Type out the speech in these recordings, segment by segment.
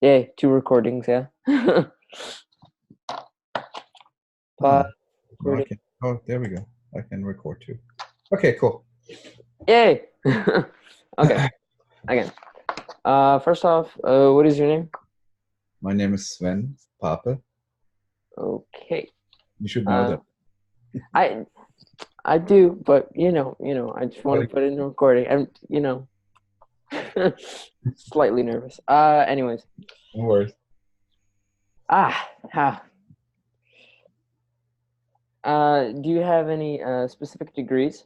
Yay, 2 recordings, yeah. Oh, 5 no, I recording. can. Oh, there we go. I can record too. Okay, cool. Yay! Okay, again. First off, what is your name? My name is Sven Pape. Okay. You should know Uh, that. I I do, but I just want to Okay, put it in the recording. Slightly nervous. Anyways. no worries. Ah, ha. Do you have any specific degrees?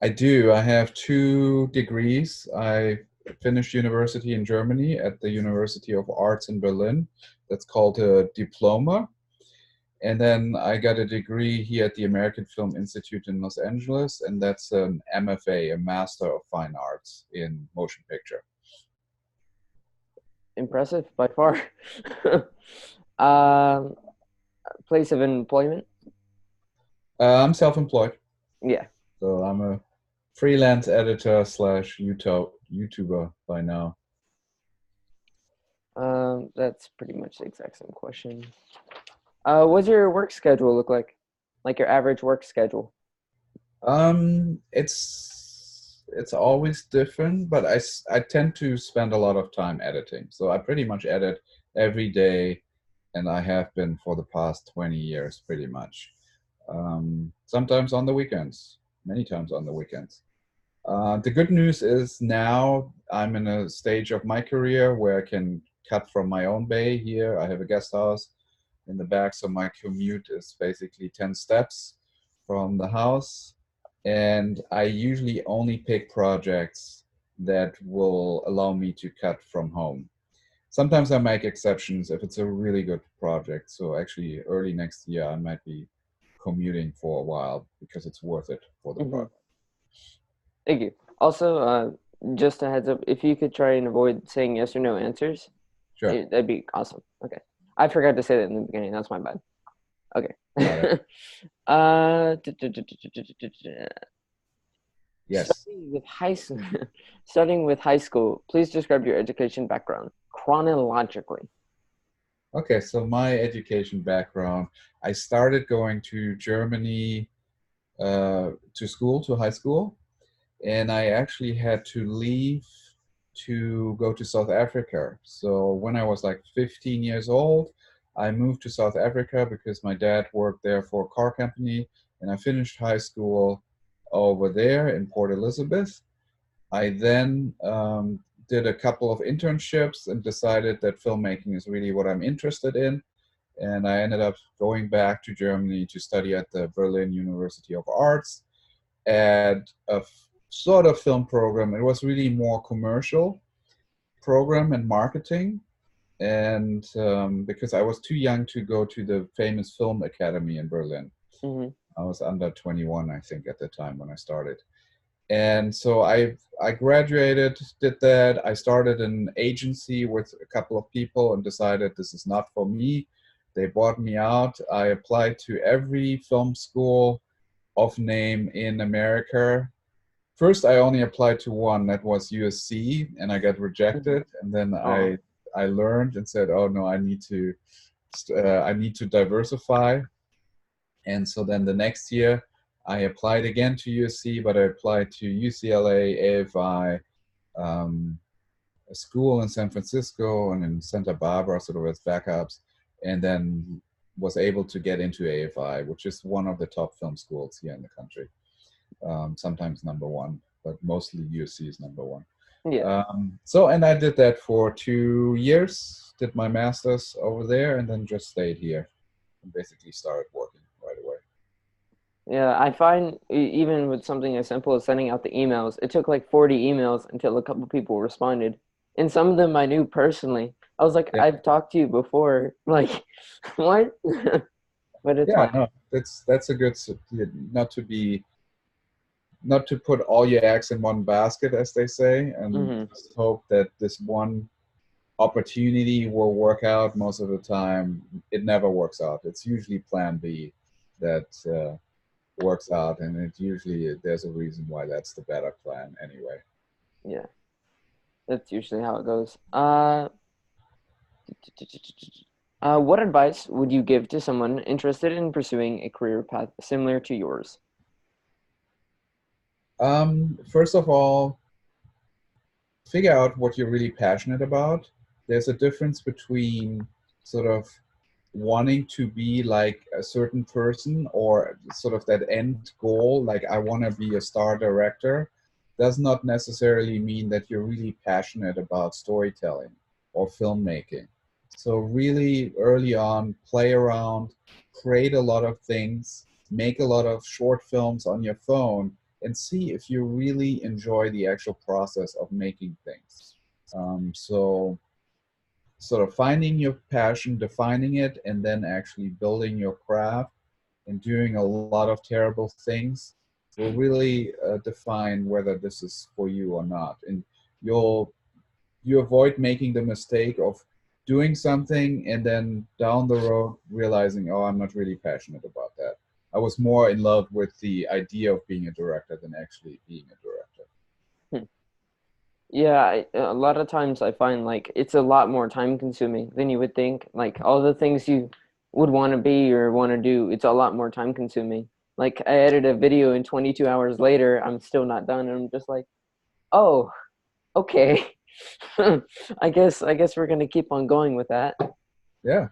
I do. I have 2 degrees. I finished university in Germany at the University of Arts in Berlin. That's called a diploma. And then I got a degree here at the American Film Institute in Los Angeles, and that's an MFA, a Master of Fine Arts in Motion Picture. Impressive by far. Um, Place of employment? I'm self-employed. Yeah. So I'm a freelance editor slash YouTuber by now. That's pretty much the exact same question. What's your work schedule look like? Like your average work schedule? It's always different, but I tend to spend a lot of time editing. So I pretty much edit every day, and I have been for the past 20 years, pretty much. Sometimes on the weekends, many times on the weekends. The good news is now I'm in a stage of my career where I can cut from my own bay here. I have a guest house in the back, so my commute is basically 10 steps from the house. And I usually only pick projects that will allow me to cut from home. Sometimes I make exceptions if it's a really good project. So actually, early next year, I might be commuting for a while because it's worth it for the Hmm. project. Thank you. Also, just a heads up, if you could try and avoid saying yes or no answers, Sure. that'd be awesome. Okay. I forgot to say that in the beginning. That's my bad. Okay. Got it. D- d- d- d- d- d- d- Yes. Starting with high school, please describe your education background chronologically. Okay, so my education background, I started going to Germany to school, to high school, and I actually had to leave to go to South Africa. So when I was like 15 years old, I moved to South Africa because my dad worked there for a car company, and I finished high school over there in Port Elizabeth. I then did a couple of internships and decided that filmmaking is really what I'm interested in. And I ended up going back to Germany to study at the Berlin University of Arts at a sort of film program. It was really more commercial program and marketing. And because I was too young to go to the famous Film Academy in Berlin, Hmm. I was under 21, I think, at the time when I started. And so I graduated, did that. I started an agency with a couple of people and decided this is not for me. They bought me out. I applied to every film school of name in America. First, I only applied to one, that was USC, and I got Hmm. rejected. And then Oh. I learned and said, "Oh no, I need to diversify." And so then the next year, I applied again to USC, but I applied to UCLA, AFI, um, a school in San Francisco and in Santa Barbara, sort of as backups, and then was able to get into AFI, which is one of the top film schools here in the country. Sometimes number one, but mostly USC is number one. Yeah. And I did that for 2 years, did my master's over there, and then just stayed here and basically started working right away. Yeah, I find even with something as simple as sending out the emails, it took like 40 emails until a couple people responded. And some of them I knew personally. I was like, Yeah, I've talked to you before. Like, what? But it's yeah, fine. no, that's a good not to be not to put all your eggs in one basket, as they say, and Hmm. just hope that this one opportunity will work out. Most of the time, it never works out. It's usually Plan B that works out, and it usually there's a reason why that's the better plan anyway. Yeah. That's usually how it goes. What advice would you give to someone interested in pursuing a career path similar to yours? First of all, figure out what you're really passionate about. There's a difference between sort of wanting to be like a certain person or sort of that end goal, like I want to be a star director, does not necessarily mean that you're really passionate about storytelling or filmmaking. So, really early on, play around, create a lot of things, make a lot of short films on your phone, and see if you really enjoy the actual process of making things. So, sort of finding your passion, defining it, and then actually building your craft and doing a lot of terrible things will really define whether this is for you or not. And you'll you avoid making the mistake of doing something and then down the road realizing, oh, I'm not really passionate about that. I was more in love with the idea of being a director than actually being a director. Hmm. Yeah, a lot of times I find like it's a lot more time consuming than you would think. Like all the things you would want to be or want to do, it's a lot more time consuming. Like I edited a video and 22 hours later, I'm still not done, and I'm just like, oh, okay. I guess we're gonna keep on going with that. Yeah.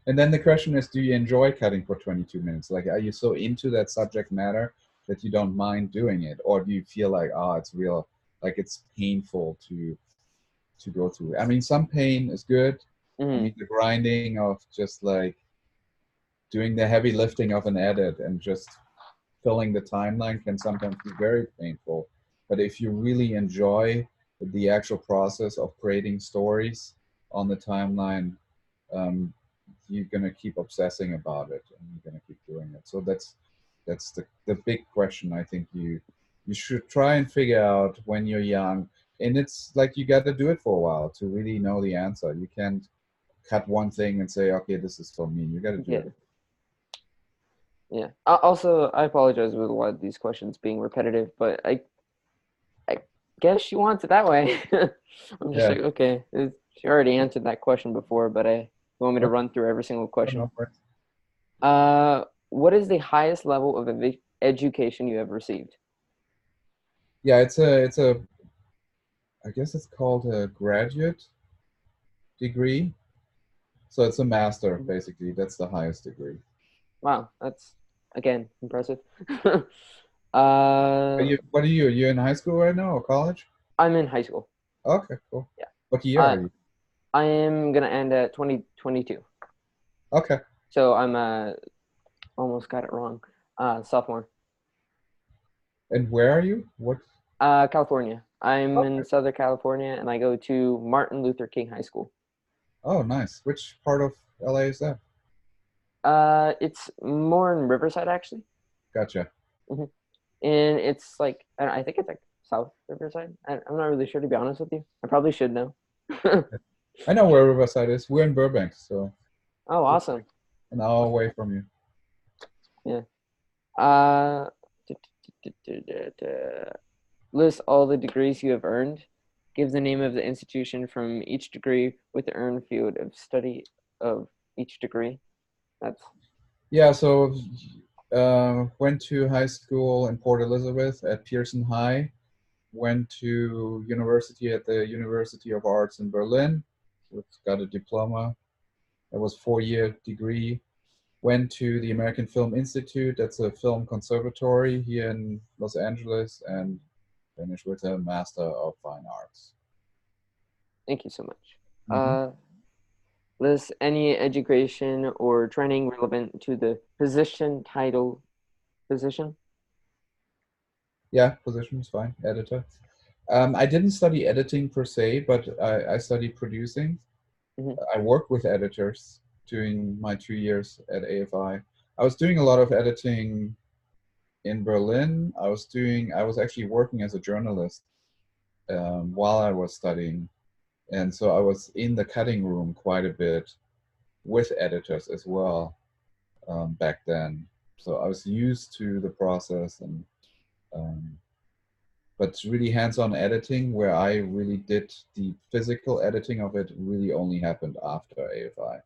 And then the question is, do you enjoy cutting for 22 minutes? Like, are you so into that subject matter that you don't mind doing it? Or do you feel like, oh, it's real, like it's painful to go through? I mean, some pain is good. I Hmm. mean, the grinding of just like doing the heavy lifting of an edit and just filling the timeline can sometimes be very painful. But if you really enjoy the actual process of creating stories on the timeline, um, you're gonna keep obsessing about it and you're gonna keep doing it. So that's the big question I think you should try and figure out when you're young. And it's like you got to do it for a while to really know the answer. You can't cut one thing and say, okay, this is for me. You got to do Yeah, it. yeah. Also, I apologize with a lot of these questions being repetitive, but I guess she wants it that way. I'm just Yeah. like, okay, she already answered that question before, but you want me to Okay. run through every single Oh, question? no worries. What is the highest level of education you have received? Yeah, it's a I guess it's called a graduate degree. So it's a master Mhm. basically. That's the highest degree. Wow, that's again impressive. Uh, What are you? Are you in high school right now or college? I'm in high school. Okay, cool. Yeah. What year are Uh, you? I am gonna end at 2022. Okay. So I'm almost got it wrong. Sophomore. And where are you? What? California. I'm in Okay. Southern California, and I go to Martin Luther King High School. Oh, nice. Which part of LA is that? It's more in Riverside actually. Gotcha. Hmm. And it's like I think it's like South Riverside. I'm not really sure to be honest with you. I probably should know. I know where Riverside is. We're in Burbank, so Oh, we're awesome. an hour away from you. Yeah. Uh, List all the degrees you have earned. Give the name of the institution from each degree with the earned field of study of each degree. That's Yeah, so went to high school in Port Elizabeth at Pearson High. Went to university at the University of Arts in Berlin. Got a diploma. That was 4-year degree. Went to the American Film Institute. That's a film conservatory here in Los Angeles, and finished with a Master of Fine Arts. thank you so much. Hmm. List any education or training relevant to the position title position. Yeah, position is fine. Editor. I didn't study editing per se, but I studied producing. Hmm. I worked with editors during my 2 years at AFI. I was doing a lot of editing in Berlin. I was actually working as a journalist while I was studying. And so I was in the cutting room quite a bit with editors as well back then. So I was used to the process and um, but really hands-on editing where I really did the physical editing of it really only happened after AFI.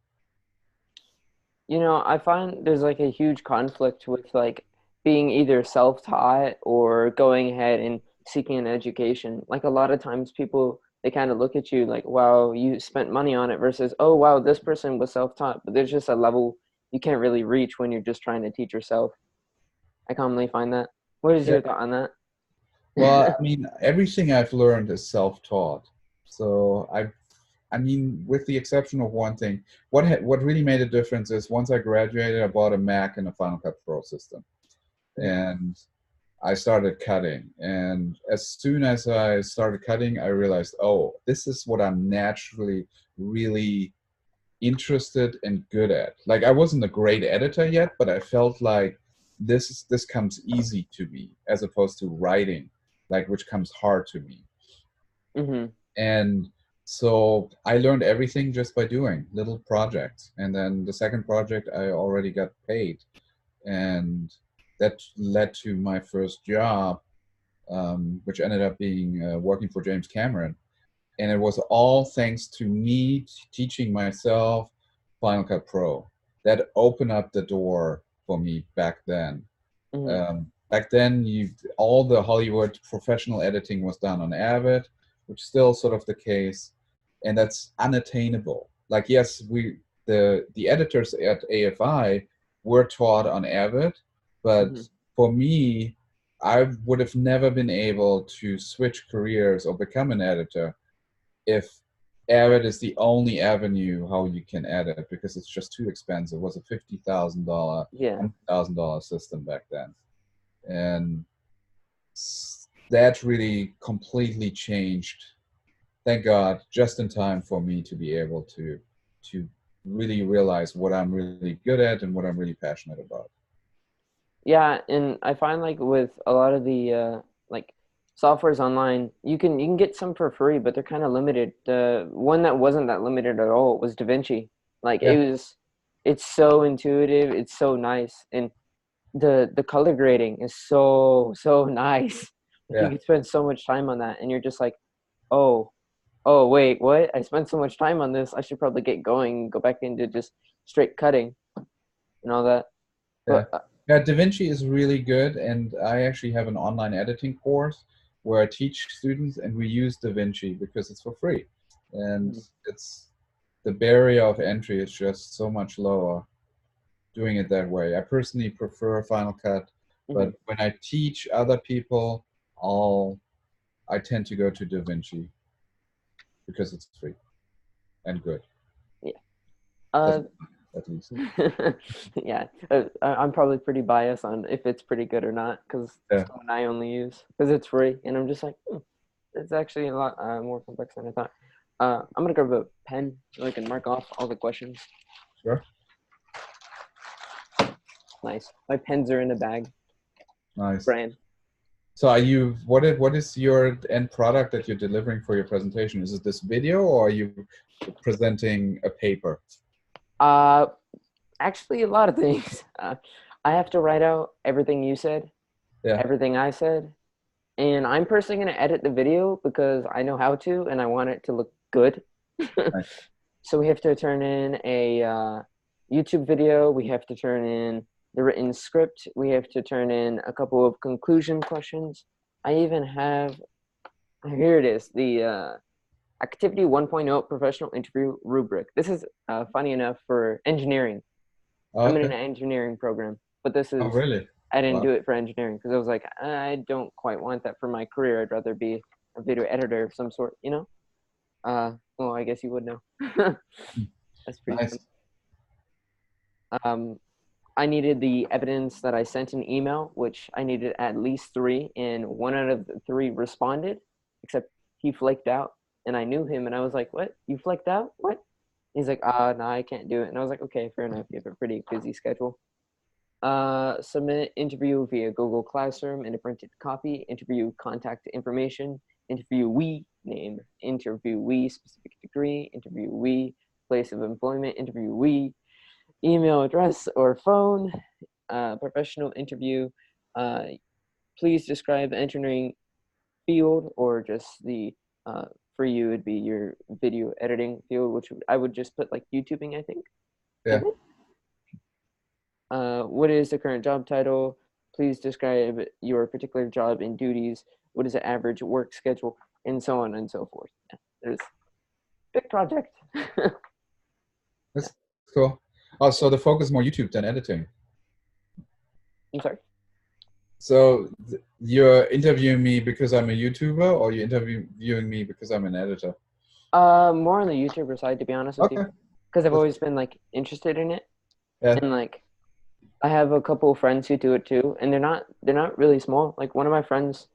You know, I find there's like a huge conflict with like being either self-taught or going ahead and seeking an education. Like a lot of times people they kind of look at you like, wow, you spent money on it versus, oh wow, this person was self-taught. But there's just a level you can't really reach when you're just trying to teach yourself. I commonly find that. What is Yeah. your thought on that? Well, I mean, everything I've learned is self-taught. So I mean, with the exception of one thing, what really made a difference is once I graduated, I bought a Mac and a Final Cut Pro system, Mhm, and I started cutting. And as soon as I started cutting, I realized, oh, this is what I'm naturally really interested and good at. Like I wasn't a great editor yet, but I felt like this comes easy to me as opposed to writing, like which comes hard to me. mhm, And so I learned everything just by doing little projects. And then the second project I already got paid. And that led to my first job, which ended up being working for James Cameron. And it was all thanks to me teaching myself Final Cut Pro. That opened up the door for me back then. mhm. Back then, all the Hollywood professional editing was done on Avid, which is still sort of the case, and that's unattainable. Like, yes, the editors at AFI were taught on Avid, but Mhm. for me, I would have never been able to switch careers or become an editor if Avid is the only avenue how you can edit because it's just too expensive. It was a $50,000, Yeah. $100,000 system back then, and that really completely changed. Thank God, just in time for me to be able to really realize what I'm really good at and what I'm really passionate about. Yeah, and I find like with a lot of the like softwares online, you can get some for free, but they're kind of limited. The one that wasn't that limited at all was DaVinci. Like Yeah, it's so intuitive, it's so nice, and the color grading is so nice. Like you yeah, can spend so much time on that, and you're just like, oh, oh wait, what? I spent so much time on this. I should probably get going, go back into just straight cutting and all that. yeah. But Yeah, DaVinci is really good, and I actually have an online editing course where I teach students, and we use DaVinci because it's for free, and it's the barrier of entry is just so much lower doing it that way. I personally prefer Final Cut, but mhm. when I teach other people, I'll I tend to go to DaVinci because it's free and good, Yeah. at, Uh, at least. yeah, I'm probably pretty biased on if it's pretty good or not because it's Yeah, the one I only use because it's free, and I'm just like, it's actually a lot more complex than I thought. I'm gonna grab a pen so I can mark off all the questions. sure. Nice. My pens are in a bag. Nice. Brand. So what is your end product that you're delivering for your presentation? Is it this video or are you presenting a paper? Uh, Actually, a lot of things. I have to write out everything you said, Yeah, everything I said, and I'm personally gonna edit the video because I know how to, and I want it to look good. nice. So we have to turn in a YouTube video. We have to turn in the written script. We have to turn in a couple of conclusion questions. I even have, here it is, the Activity 1.0 professional interview rubric. This is funny enough for engineering. Oh, I'm in an okay. engineering program, but this Oh, is, really? I didn't Wow. do it for engineering because I was like, I don't quite want that for my career. I'd rather be a video editor of some sort, you know? Well, I guess you would know. That's pretty Nice. funny. Um, I needed the evidence that I sent an email, which I needed at least three, and one out of the three responded, except he flaked out, and I knew him, and I was like, "What? You flaked out? What?" He's like, no, I can't do it." And I was like, "Okay, fair enough. You have a pretty busy schedule." Submit interview via Google Classroom in a printed copy. Interview contact information. Interviewee name. Interviewee specific degree. Interviewee place of employment. Interviewee email address or phone, professional interview. Uh, Please describe entering. field, or just the uh, for you it'd be your video editing field, which I would just put like YouTubing, I think. Yeah. Maybe. What is the current job title? Please describe your particular job and duties. What is the average work schedule, and so on and so forth. Yeah, there's big project. Yeah, That's cool. Oh, so the focus is more YouTube than editing. I'm sorry. So you're interviewing me because I'm a YouTuber, or you're interviewing me because I'm an editor? More on the YouTuber side, to be honest with you, Okay. because I've That's, always been like interested in it, yeah. and like I have a couple of friends who do it too, and they're not really small. Like one of my friends,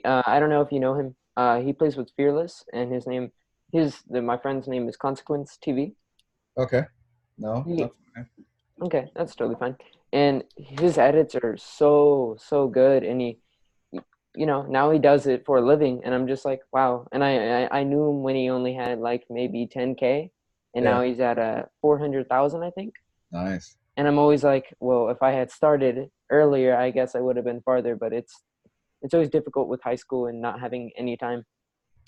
I don't know if you know him. He plays with Fearless, and my friend's name is Consequence TV. Okay. No, He, not fine. okay, that's totally fine. And his edits are so good, and now he does it for a living, and I'm just like, wow. And I knew him when he only had like maybe 10K, and now Yeah. he's at 400,000, I think. Nice. And I'm always like, well, if I had started earlier, I guess I would have been farther. But it's always difficult with high school and not having any time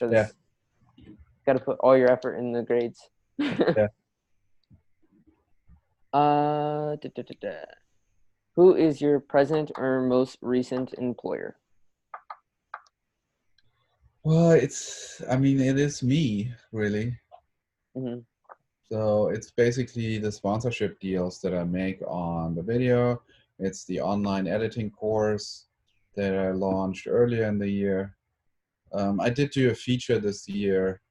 Yeah. because you got to put all your effort in the grades. Yeah. Da, da, da, da. Who is your present or most recent employer? Well, I mean, it is me, really. Hmm. So it's basically the sponsorship deals that I make on the video. It's the online editing course that I launched earlier in the year. I did do a feature this year.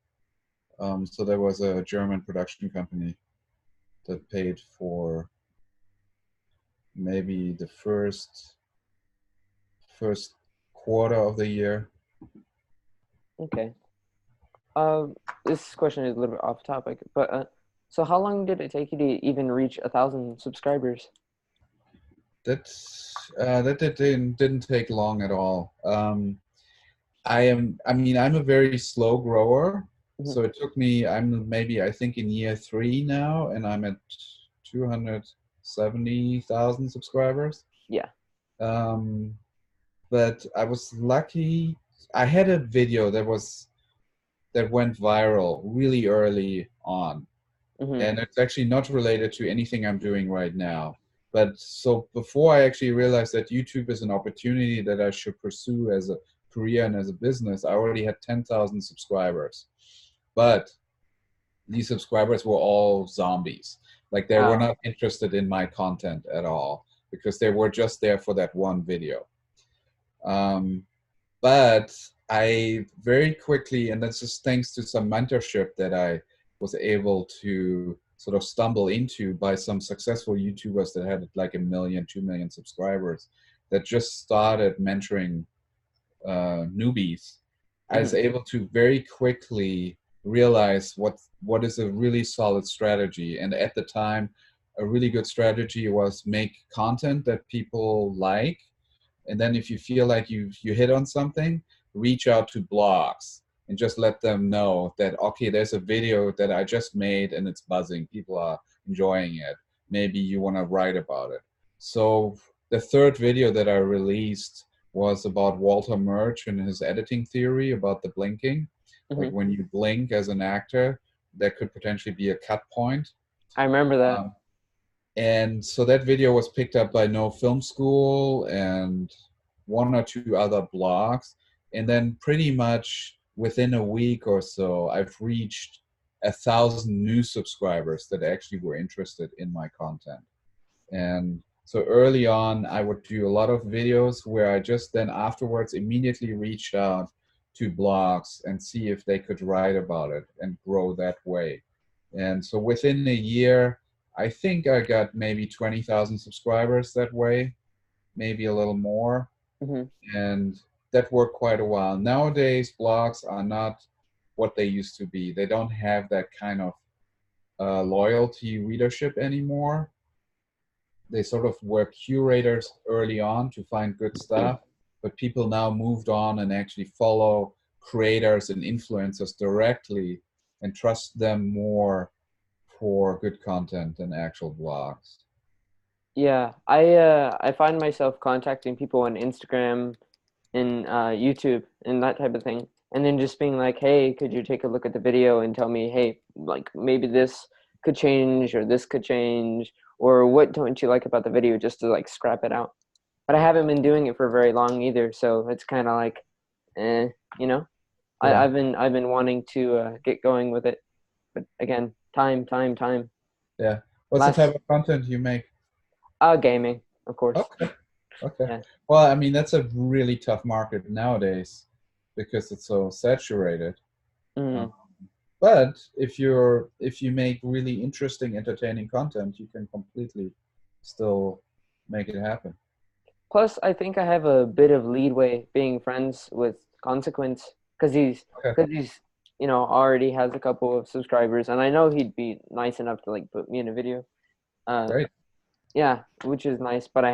So there was a German production company that paid for maybe the first quarter of the year. Okay. This question is a little bit off topic, but so how long did it take you to even reach 1,000 subscribers? That didn't take long at all. I mean, I'm a very slow grower, Hmm. so it took me, I'm maybe, I think in year three now, and I'm at 270,000 subscribers. Yeah. Um, but I was lucky. I had a video that went viral really early on, Hmm. and it's actually not related to anything I'm doing right now. But so before I actually realized that YouTube is an opportunity that I should pursue as a career and as a business, I already had 10,000 subscribers. But these subscribers were all zombies. Like they were Oh. not interested in my content at all because they were just there for that one video. Um, but I very quickly, and that's just thanks to some mentorship that I was able to sort of stumble into by some successful YouTubers that had like 1 million, 2 million subscribers that just started mentoring newbies. I was Hmm. able to very quickly realize what is a really solid strategy. And at the time, a really good strategy was make content that people like, and then if you feel like you hit on something, reach out to blogs and just let them know that okay, there's a video that I just made and it's buzzing. People are enjoying it. Maybe you want to write about it. So the third video that I released was about Walter Murch and his editing theory about the blinking. Like Hmm. when you blink as an actor, that could potentially be a cut point. I remember that. Um, and so that video was picked up by No Film School and one or two other blogs. And then pretty much within a week or so, I've reached 1,000 new subscribers that actually were interested in my content. And so early on, I would do a lot of videos where I just then afterwards immediately reached out to blogs and see if they could write about it and grow that way. And so within a year, I think I got maybe 20,000 subscribers that way, maybe a little more. Hmm. And that worked quite a while. Nowadays, blogs are not what they used to be. They don't have that kind of loyalty readership anymore. They sort of were curators early on to find good stuff, but people now moved on and actually follow creators and influencers directly and trust them more for good content than actual blogs. Yeah, I find myself contacting people on Instagram in YouTube and that type of thing. And then just being like, hey, could you take a look at the video and tell me, hey, like maybe this could change or this could change, or what don't you like about the video, just to like scrap it out. But I haven't been doing it for very long either, so it's kind of like, eh, you know. Yeah, I've been wanting to get going with it, but again, time. yeah. What's the type Last of content you make? gaming, of course. Okay, okay. Yeah. Well, I mean, that's a really tough market nowadays because it's so saturated. Hmm. Um, but if you make really interesting, entertaining content, you can completely still make it happen. Plus, I think I have a bit of leadway being friends with Consequence because he's Okay, because he's already has a couple of subscribers, and I know he'd be nice enough to like put me in a video. Uh, great. yeah, which is nice. But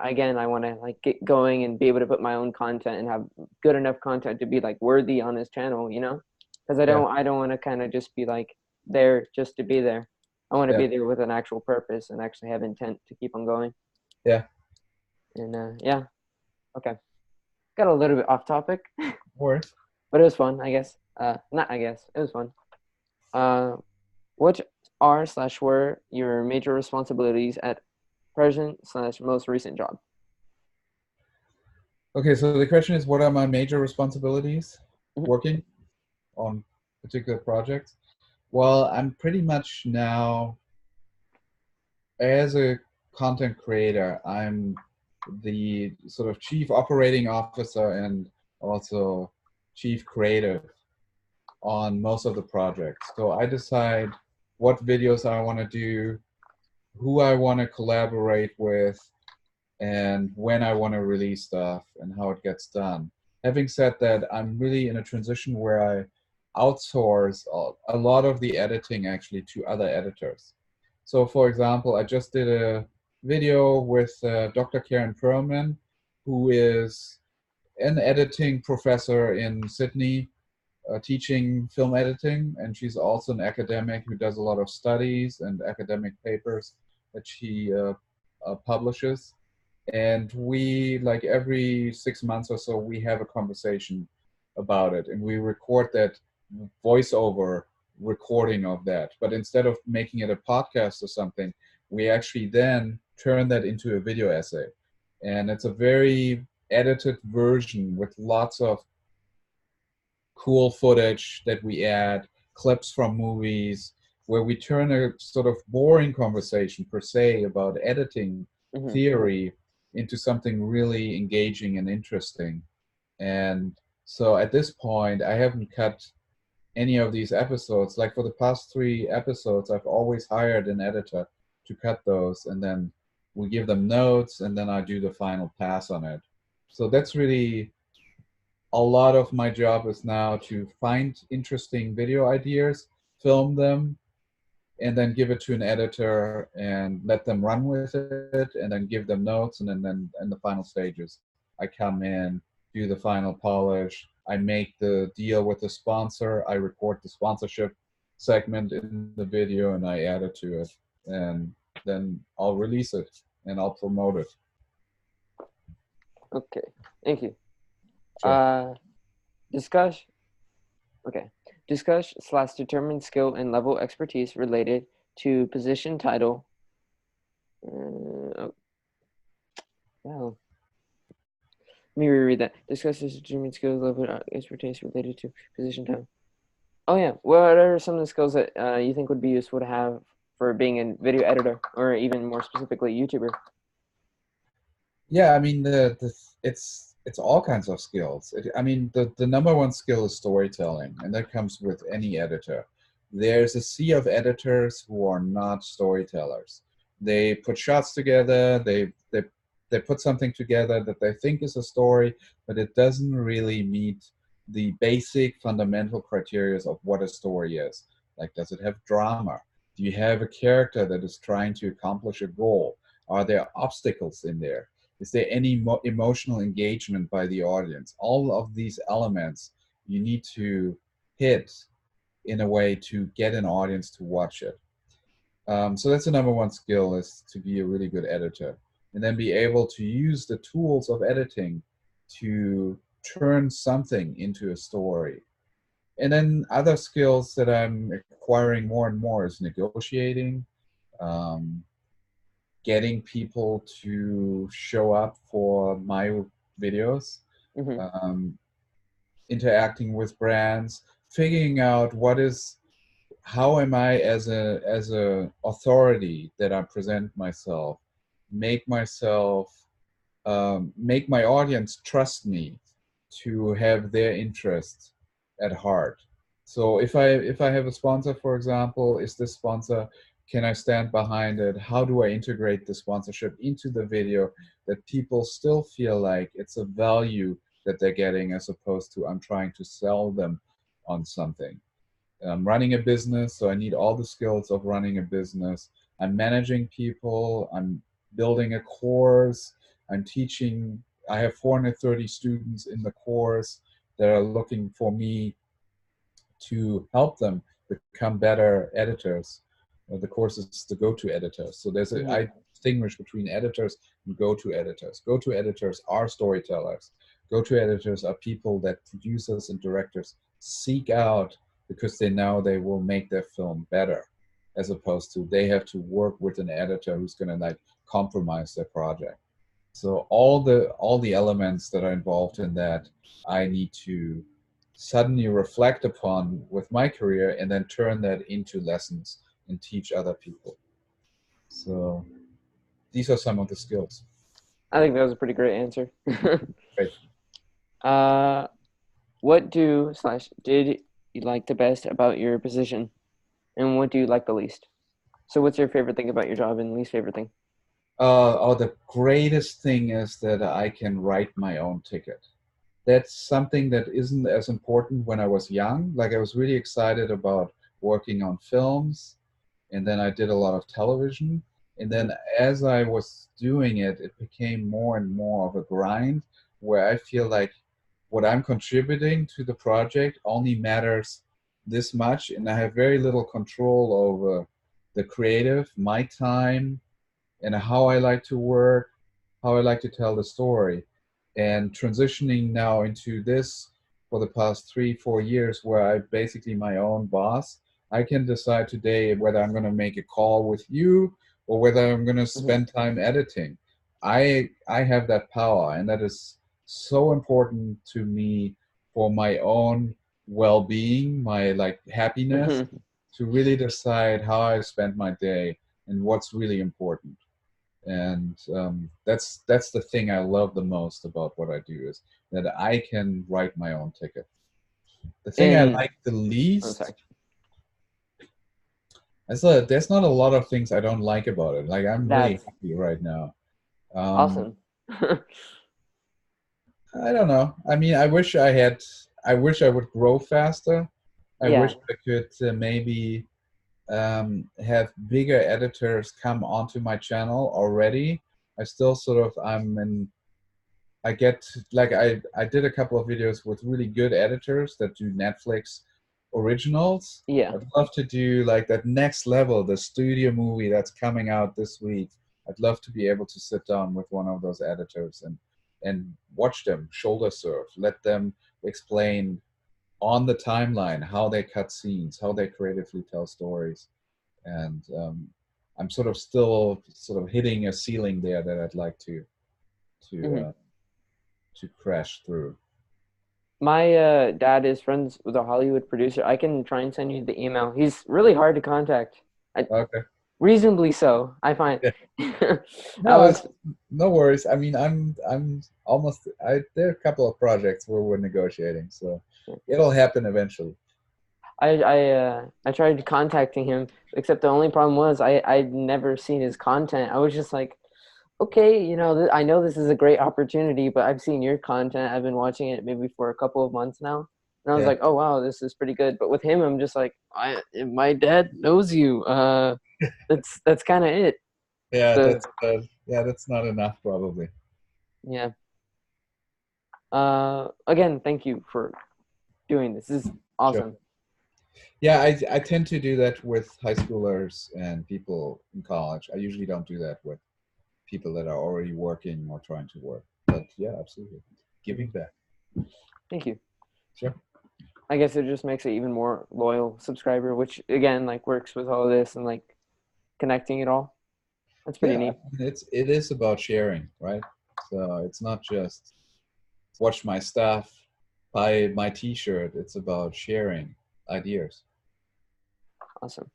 again, I want to like get going and be able to put my own content and have good enough content to be like worthy on his channel, because I Yeah, don't I don't want to kind of just be like there just to be there. I want to yeah, be there with an actual purpose and actually have intent to keep on going. yeah. And yeah, okay. Got a little bit off topic, Worth. but it was fun, I guess. Not I guess. It was fun. Uh, what are slash were your major responsibilities at present slash most recent job? Okay, so the question is, what are my major responsibilities Mhm. working on particular projects? Well, I'm pretty much now, as a content creator, I'm the sort of chief operating officer and also chief creative on most of the projects. So I decide what videos I want to do, who I want to collaborate with, and when I want to release stuff and how it gets done. Having said that, I'm really in a transition where I outsource a lot of the editing actually to other editors. So, for example, I just did a video with Dr. Karen Perlman, who is an editing professor in Sydney, teaching film editing, and she's also an academic who does a lot of studies and academic papers that she publishes. And we, like every 6 months or so, we have a conversation about it, and we record that voiceover recording of that. But instead of making it a podcast or something, we actually then turn that into a video essay, and it's a very edited version with lots of cool footage that we add, clips from movies, where we turn a sort of boring conversation per se about editing Hmm. theory into something really engaging and interesting. And so at this point, I haven't cut any of these episodes. Like for the past 3 episodes, I've always hired an editor to cut those, and then we give them notes, and then I do the final pass on it. So that's really a lot of my job is now to find interesting video ideas, film them, and then give it to an editor and let them run with it, and then give them notes, and then in the final stages, I come in, do the final polish, I make the deal with the sponsor, I record the sponsorship segment in the video, and I add it to it, and then I'll release it and I'll promote it. Okay, thank you. Sure. Uh, discuss. Okay, discuss slash determine skill and level expertise related to position title. Oh, wow. Let me reread that. Discuss slash determine skill level expertise related to position title. Oh yeah, what are some of the skills that you think would be useful to have for being a video editor, or even more specifically, YouTuber? Yeah, I mean it's all kinds of skills. I mean the number one skill is storytelling, and that comes with any editor. There's a sea of editors who are not storytellers. They put shots together, they put something together that they think is a story, but it doesn't really meet the basic fundamental criteria of what a story is. Like, does it have drama? Do you have a character that is trying to accomplish a goal? Are there obstacles in there? Is there any emotional engagement by the audience? All of these elements you need to hit in a way to get an audience to watch it. So that's the number one skill, is to be a really good editor, and then be able to use the tools of editing to turn something into a story. And then other skills that I'm acquiring more and more is negotiating, um, getting people to show up for my videos, Hmm. um, interacting with brands, figuring out how am I as a authority that I present myself, make my audience trust me to have their interests at heart. So if I have a sponsor, for example, is this sponsor, can I stand behind it? How do I integrate the sponsorship into the video that people still feel like it's a value that they're getting as opposed to I'm trying to sell them on something. I'm running a business, so I need all the skills of running a business. I'm managing people. I'm building a course. I'm teaching. I have 430 students in the course that are looking for me to help them become better editors. The course is the go-to editors. So Hmm. I distinguish between editors and go-to editors. Go-to editors are storytellers. Go-to editors are people that producers and directors seek out because they know they will make their film better, as opposed to they have to work with an editor who's going to like compromise their project. So all the elements that are involved in that, I need to suddenly reflect upon with my career and then turn that into lessons and teach other people. So these are some of the skills. I think that was a pretty great answer. Right. uh, what do slash did you like the best about your position, and what do you like the least? So, what's your favorite thing about your job and least favorite thing? The greatest thing is that I can write my own ticket. That's something that isn't as important when I was young. Like I was really excited about working on films, and then I did a lot of television. And Hmm. then as I was doing it, it became more and more of a grind where I feel like what I'm contributing to the project only matters this much, and I have very little control over the creative, my time, and how I like to work, how I like to tell the story. And transitioning now into this for the past 3, 4 years, where I'm basically my own boss, I can decide today whether I'm going to make a call with you or whether I'm going to Hmm. spend time editing. I have that power, and that is so important to me for my own well-being, my like happiness, Hmm. to really decide how I spend my day and what's really important. And that's the thing I love the most about what I do is that I can write my own ticket. The thing I And like the I'm sorry. least is that there's not a lot of things I don't like about it. Like I'm really That's happy right now. Um, awesome. I don't know. I mean, I wish I would grow faster. I Yeah. wish I could maybe have bigger editors come onto my channel already. I still sort of I'm in I get like I did a couple of videos with really good editors that do Netflix originals. Yeah. I'd love to do like that next level, the studio movie that's coming out this week. I'd love to be able to sit down with one of those editors and watch them shoulder surf, let them explain on the timeline how they cut scenes, how they creatively tell stories, and I'm sort of still sort of hitting a ceiling there that I'd like to Hmm. uh, to crash through. My dad is friends with a Hollywood producer. I can try and send you the email. He's really hard to contact. Okay. Reasonably so, I find. Yeah. I No, was, no worries. I mean, I'm almost. There are a couple of projects where we're negotiating, so it'll happen eventually. I tried contacting him, except the only problem was I'd never seen his content. I was just like, okay, I know this is a great opportunity, but I've seen your content. I've been watching it maybe for a couple of months now, and I was Yeah. like, oh wow, this is pretty good. But with him, I'm just like, my dad knows you. That's kind of it. Yeah. The That's not enough probably. Yeah. Again, thank you for doing this. This is Sure. awesome. Yeah, I tend to do that with high schoolers and people in college. I usually don't do that with people that are already working or trying to work. But yeah, absolutely. Mhm. Giving back. Thank you. Sure. I guess it just makes it even more loyal subscriber, which again like works with all of this and like connecting it all. That's pretty Yeah, I neat. mean, it is about sharing, right? So it's not just watch my stuff, buy my T-shirt. It's about sharing ideas. Awesome.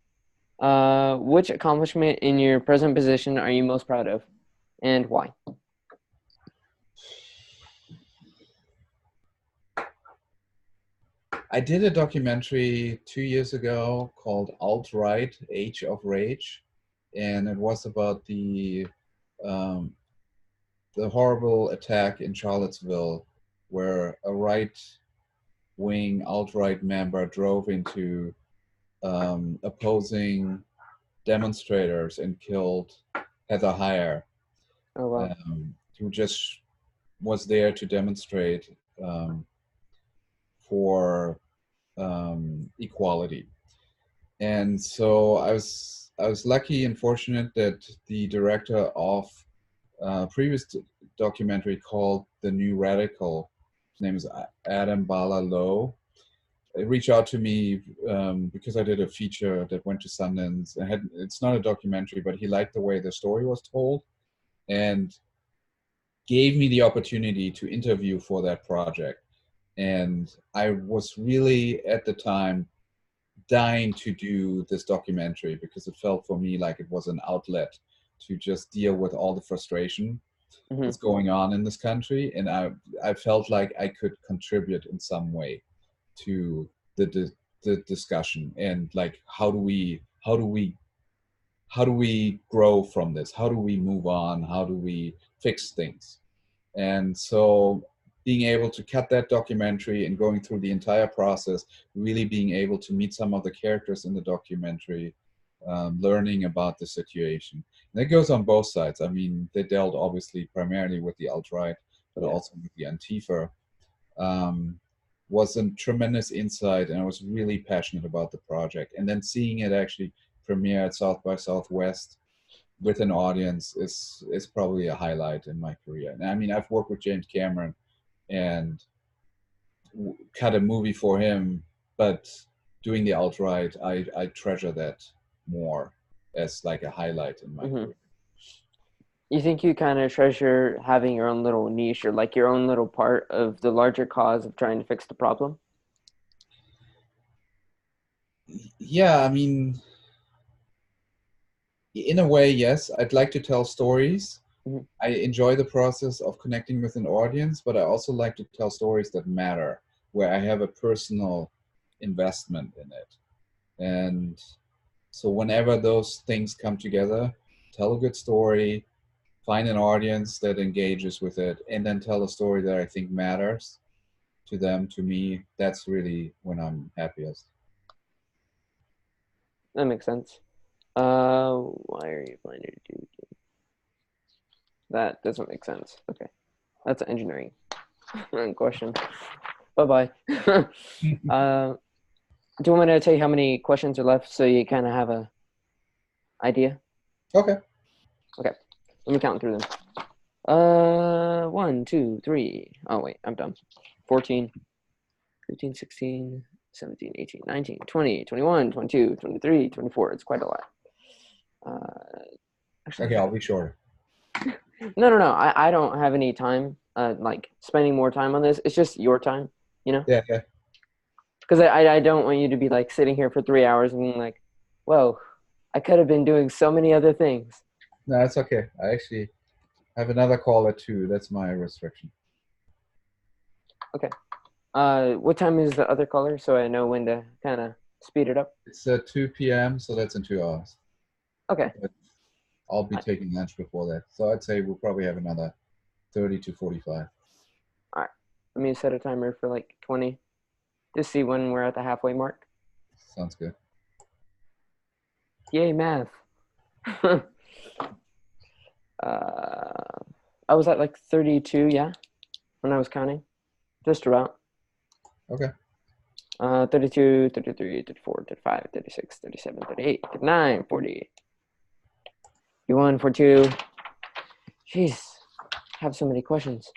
Which accomplishment in your present position are you most proud of, and why? I did a documentary 2 years ago called Alt-Right, Age of Rage, and it was about um, the horrible attack in Charlottesville, where a right-wing alt-right member drove into opposing demonstrators and killed Heather Heyer, Oh wow. who just was there to demonstrate for equality. And so I was lucky and fortunate that the director of previous documentary called The New Radical, his name is Adam Bala Low, reached out to me because I did a feature that went to Sundance. It's not a documentary, but he liked the way the story was told and gave me the opportunity to interview for that project. And I was really at the time dying to do this documentary because it felt for me like it was an outlet to just deal with all the frustration Hmm. that's going on in this country, and I felt like I could contribute in some way to the discussion, and like how do we grow from this, how do we move on, how do we fix things. And so being able to cut that documentary and going through the entire process, really being able to meet some of the characters in the documentary, learning about the situation. And that goes on both sides. I mean, they dealt obviously primarily with the alt-right, but Yeah. also with the Antifa. Um, was a tremendous insight, and I was really passionate about the project. And then seeing it actually premiere at South by Southwest with an audience is probably a highlight in my career. And I mean, I've worked with James Cameron and cut a movie for him, but doing the alt-right, I treasure that more as like a highlight in my Hmm. career. You think you kind of treasure having your own little niche or like your own little part of the larger cause of trying to fix the problem? Yeah, I mean, in a way, yes. I'd like to tell stories. Hmm. I enjoy the process of connecting with an audience, but I also like to tell stories that matter, where I have a personal investment in it. And so whenever those things come together, tell a good story, find an audience that engages with it, and then tell a story that I think matters to them, to me, that's really when I'm happiest. That makes sense. Why are you planning to do that? Doesn't make sense. Okay, that's engineering question. Bye bye. uh, do you want me to tell you how many questions are left so you kind of have a idea? Okay. Okay, let me count through them. 1, 2, 3. Oh wait, I'm done. 14, 15, 16, 17, 18, 19, 20, 21, 22, 23, 24. It's quite a lot. Actually, Okay, I'll be shorter. no. I don't have any time, like spending more time on this. It's just your time, you know? Yeah, yeah. Because I don't want you to be like sitting here for 3 hours and being like, whoa, I could have been doing so many other things. No, that's okay. I actually have another call at 2. That's my restriction. Okay. What time is the other caller so I know when to kind of speed it up? It's 2 p.m., so that's in 2 hours. Okay. But I'll be All taking lunch before that. So I'd say we'll probably have another 30 to 45. right. Let me set a timer for like 20 to see when we're at the halfway mark. Sounds good. Yay, math. uh, I was at like 32, yeah, when I was counting. Just about. Okay. 32, 33, 34, 35, 36, 37, 38, 39, 40, 41, 42. Jeez, I have so many questions.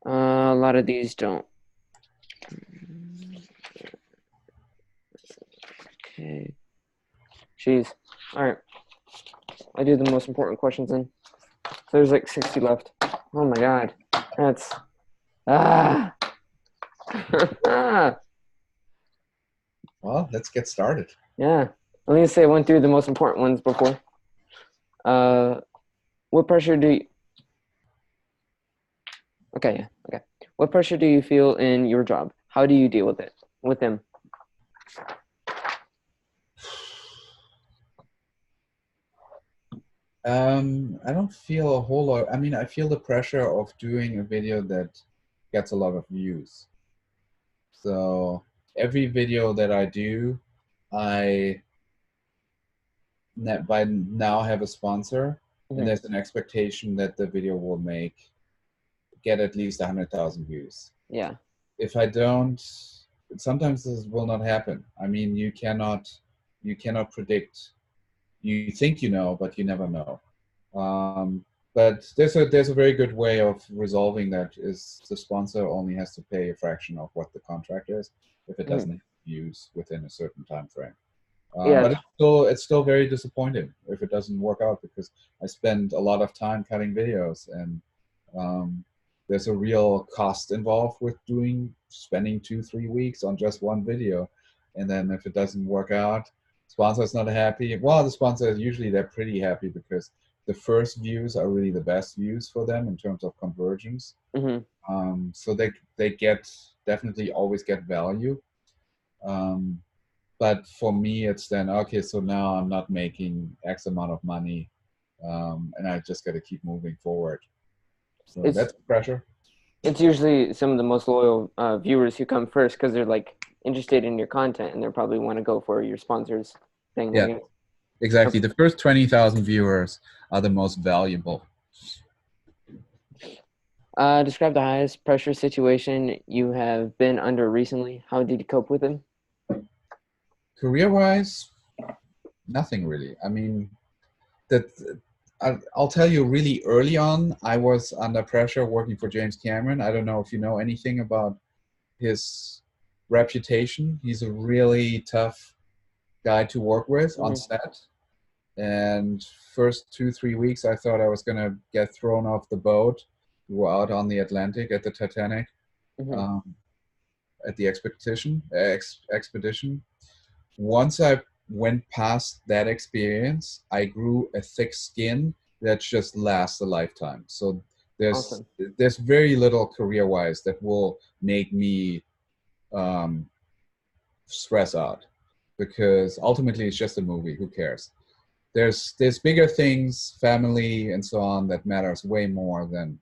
A lot of these don't. Okay. Jeez. All right. I do the most important questions then. So there's like 60 left. Oh my god. That's ah. Well, let's get started. Yeah. Let me say I went through the most important ones before. Uh, what pressure do you? Okay, yeah, okay. What pressure do you feel in your job? How do you deal with it? With them? I don't feel a whole lot. I mean, I feel the pressure of doing a video that gets a lot of views. So every video that I do, I by now have a sponsor, and Hmm. there's an expectation that the video will get at least 100,000 views. Yeah. If I don't, sometimes this will not happen. I mean, you cannot predict. You think you know, but you never know. Um, but there's a very good way of resolving that. Is the sponsor only has to pay a fraction of what the contract is if it Hmm. doesn't use within a certain time frame. Yeah. But it's still very disappointing if it doesn't work out because I spend a lot of time cutting videos and um, there's a real cost involved with spending 2-3 weeks on just one video, and then if it doesn't work out, sponsor's not happy. Well, the sponsor usually they're pretty happy because the first views are really the best views for them in terms of conversions. Hmm. So they get definitely always get value. Um, but for me, it's then okay. So now I'm not making X amount of money, and I just got to keep moving forward. So It's that's pressure. it's usually some of the most loyal viewers who come first because they're like interested in your content and they probably want to go for your sponsors thing, I Yeah, guess. exactly. Okay. The first 20,000 viewers are the most valuable. Describe the highest pressure situation you have been under recently. How did you cope with them? Career-wise, nothing really. I mean, that I'll tell you really early on, I was under pressure working for James Cameron. I don't know if you know anything about his reputation. He's a really tough guy to work with on Hmm. set. And first 2-3 weeks, I thought I was gonna get thrown off the boat. We were out on the Atlantic at the Titanic, Hmm. um, at the expedition. Once I went past that experience, I grew a thick skin that just lasts a lifetime. So there's Awesome. there's very little career-wise that will make me um, stress out because ultimately it's just a movie. Who cares? There's bigger things, family and so on, that matters way more than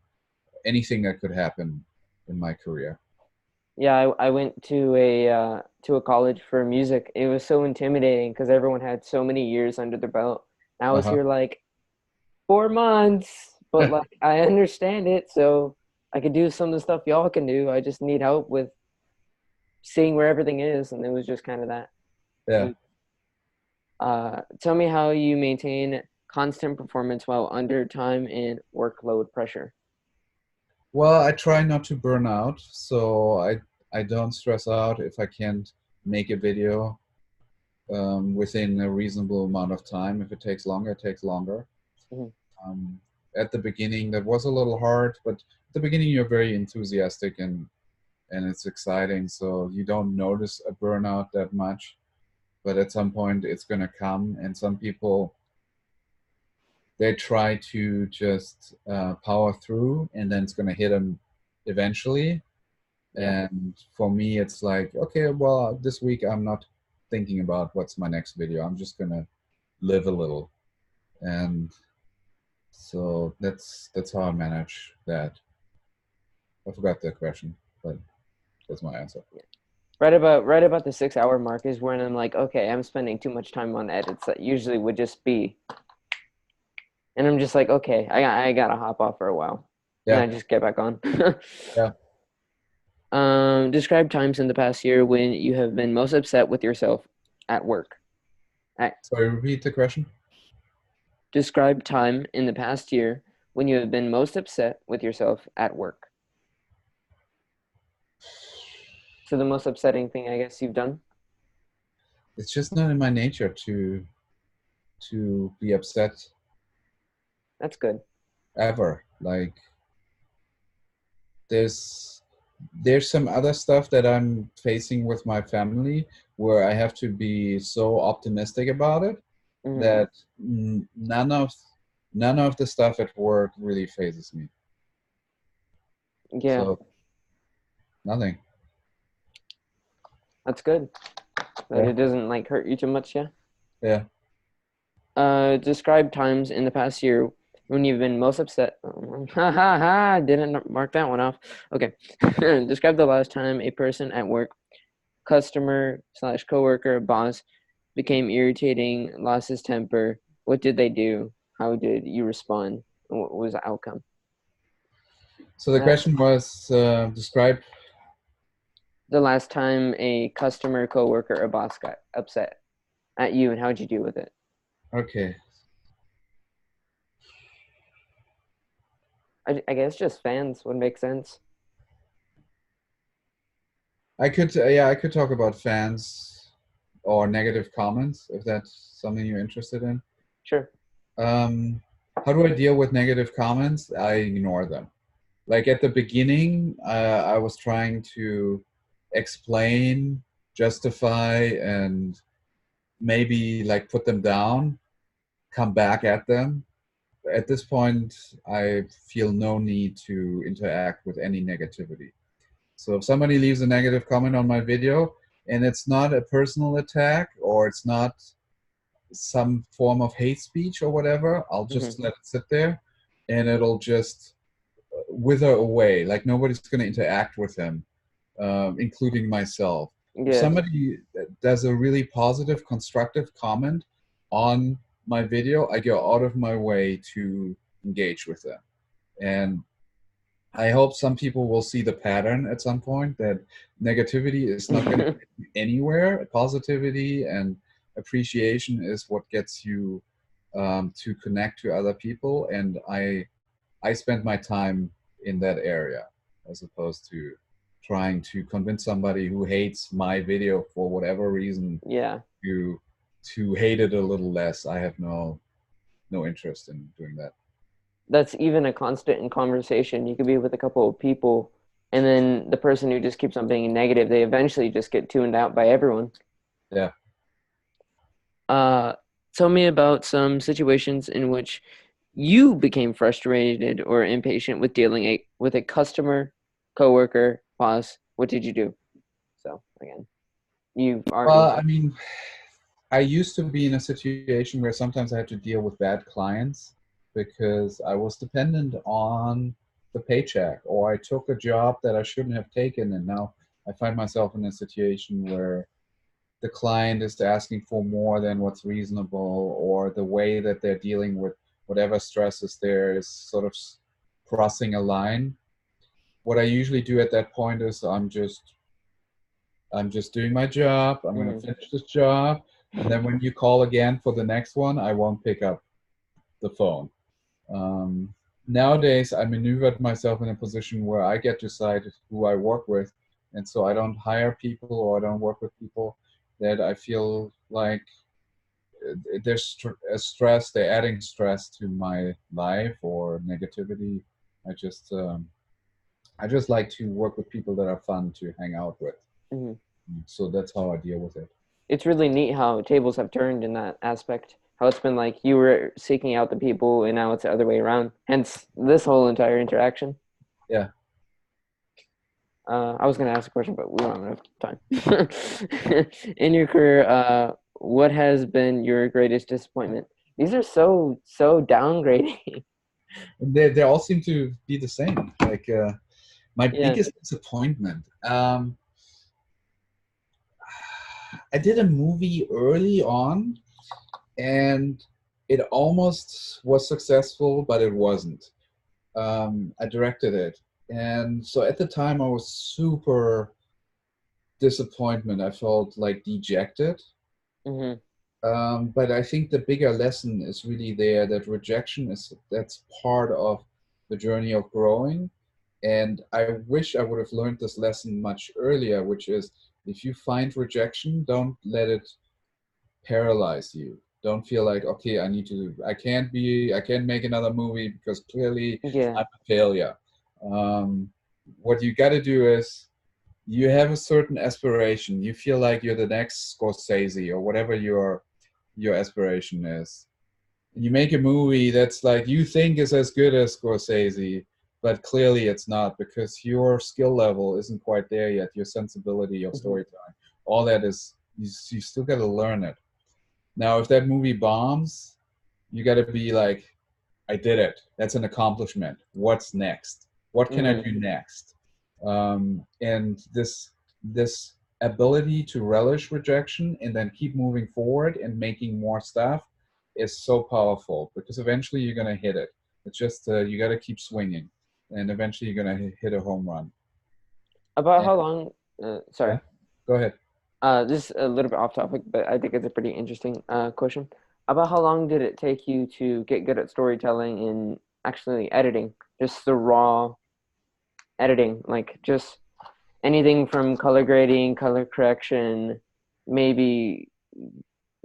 anything that could happen in my career. Yeah, I went to a college for music. It was so intimidating because everyone had so many years under their belt. And I was Uh-huh. here like 4 months, but like I understand it, so I could do some of the stuff y'all can do. I just need help with seeing where everything is, and it was just kind of that. Yeah. Mm. Tell me how you maintain constant performance while under time and workload pressure. Well, I try not to burn out, so I don't stress out if I can't make a video within a reasonable amount of time. If it takes longer, it takes longer. Mhm. Um, at the beginning, that was a little hard, but at the beginning, you're very enthusiastic and it's exciting, so you don't notice a burnout that much. But at some point, it's going to come, and some people they try to just power through, and then it's going to hit them eventually. Yeah, And for me, it's like, okay, well, this week I'm not thinking about what's my next video. I'm just gonna live a little, and so that's how I manage that. I forgot the question, but that's my answer. right about the 6 hour mark is when I'm like, okay, I'm spending too much time on edits that usually would just be, and I'm just like, okay, I gotta hop off for a while, and Yeah, I just get back on. yeah. Describe times in the past year when you have been most upset with yourself at work. At, Sorry, repeat the question. describe time in the past year when you have been most upset with yourself at work. So the most upsetting thing I guess you've done? It's just not in my nature to be upset That's good. ever. Like there's there's some other stuff that I'm facing with my family where I have to be so optimistic about it Hmm. that none of the stuff at work really phases me. Yeah, So nothing. that's good. That Yeah. it doesn't like hurt you too much, yeah. Yeah. Describe times in the past year when you've been most upset. Ha ha ha! Didn't mark that one off. Okay. Describe the last time a person at work, customer slash coworker, boss, became irritating, lost his temper. What did they do? How did you respond? And what was the outcome? So the Uh, question was describe. the last time a customer, coworker, or boss got upset at you, and how'd you deal with it? Okay. I guess just fans would make sense. I could talk about fans or negative comments if that's something you're interested in. Sure. Um, how do I deal with negative comments? I ignore them. Like at the beginning, I was trying to explain, justify, and maybe like put them down, come back at them. At this point, I feel no need to interact with any negativity. So if somebody leaves a negative comment on my video and it's not a personal attack or it's not some form of hate speech or whatever, I'll Hmm. just let it sit there and it'll just wither away. Like nobody's going to interact with him, including myself. If Yeah. somebody does a really positive, constructive comment on my video, I go out of my way to engage with them. And I hope some people will see the pattern at some point that negativity is not going to get you anywhere. Positivity and appreciation is what gets you to connect to other people. And I spend my time in that area as opposed to trying to convince somebody who hates my video for whatever reason Yeah. to hate it a little less. I have no interest in doing that. That's even a constant in conversation. You could be with a couple of people, and then the person who just keeps on being negative, they eventually just get tuned out by everyone. Yeah. Uh, Tell me about some situations in which you became frustrated or impatient with with a customer, coworker, boss. What did you do? So again, you've already. I mean, I used to be in a situation where sometimes I had to deal with bad clients because I was dependent on the paycheck, or I took a job that I shouldn't have taken, and now I find myself in a situation where the client is asking for more than what's reasonable, or the way that they're dealing with whatever stress is there is sort of crossing a line. What I usually do at that point is I'm just doing my job. I'm going to Mhm. finish this job. And then when you call again for the next one, I won't pick up the phone. Nowadays, I maneuvered myself in a position where I get to decide who I work with. And so I don't hire people or I don't work with people that I feel like there's a stress, they're adding stress to my life or negativity. I just, um, I just like to work with people that are fun to hang out with. Mhm. So that's how I deal with it. It's really neat how tables have turned in that aspect. How it's been like you were seeking out the people, and now it's the other way around. Hence this whole entire interaction. Yeah. I was going to ask a question, but we don't have enough time. In your career, what has been your greatest disappointment? These are so downgrading. They all seem to be the same. Like my Yeah. biggest disappointment. I did a movie early on, and it almost was successful, but it wasn't. I directed it, and so at the time I was super disappointment. I felt like dejected. Hmm. But I think the bigger lesson is really there that rejection is that's part of the journey of growing. And I wish I would have learned this lesson much earlier, which is if you find rejection, don't let it paralyze you. Don't feel like, okay, I can't make another movie because clearly Yeah. I'm a failure. Um, what you got to do is you have a certain aspiration. You feel like you're the next Scorsese or whatever your aspiration is. You make a movie that's like you think is as good as Scorsese, but clearly it's not because your skill level isn't quite there yet. Your sensibility, your Hmm. storytelling, all that is you still got to learn it. Now, if that movie bombs, you got to be like, I did it. That's an accomplishment. What's next? What can I Hmm. do next? And this ability to relish rejection and then keep moving forward and making more stuff is so powerful because eventually you're gonna hit it. It's just you got to keep swinging, and eventually you're gonna hit a home run. About And how long? yeah, Sorry. go ahead. This is a little bit off topic, but I think it's a pretty interesting question. About how long did it take you to get good at storytelling and actually editing? Just the raw editing, like just anything from color grading, color correction, maybe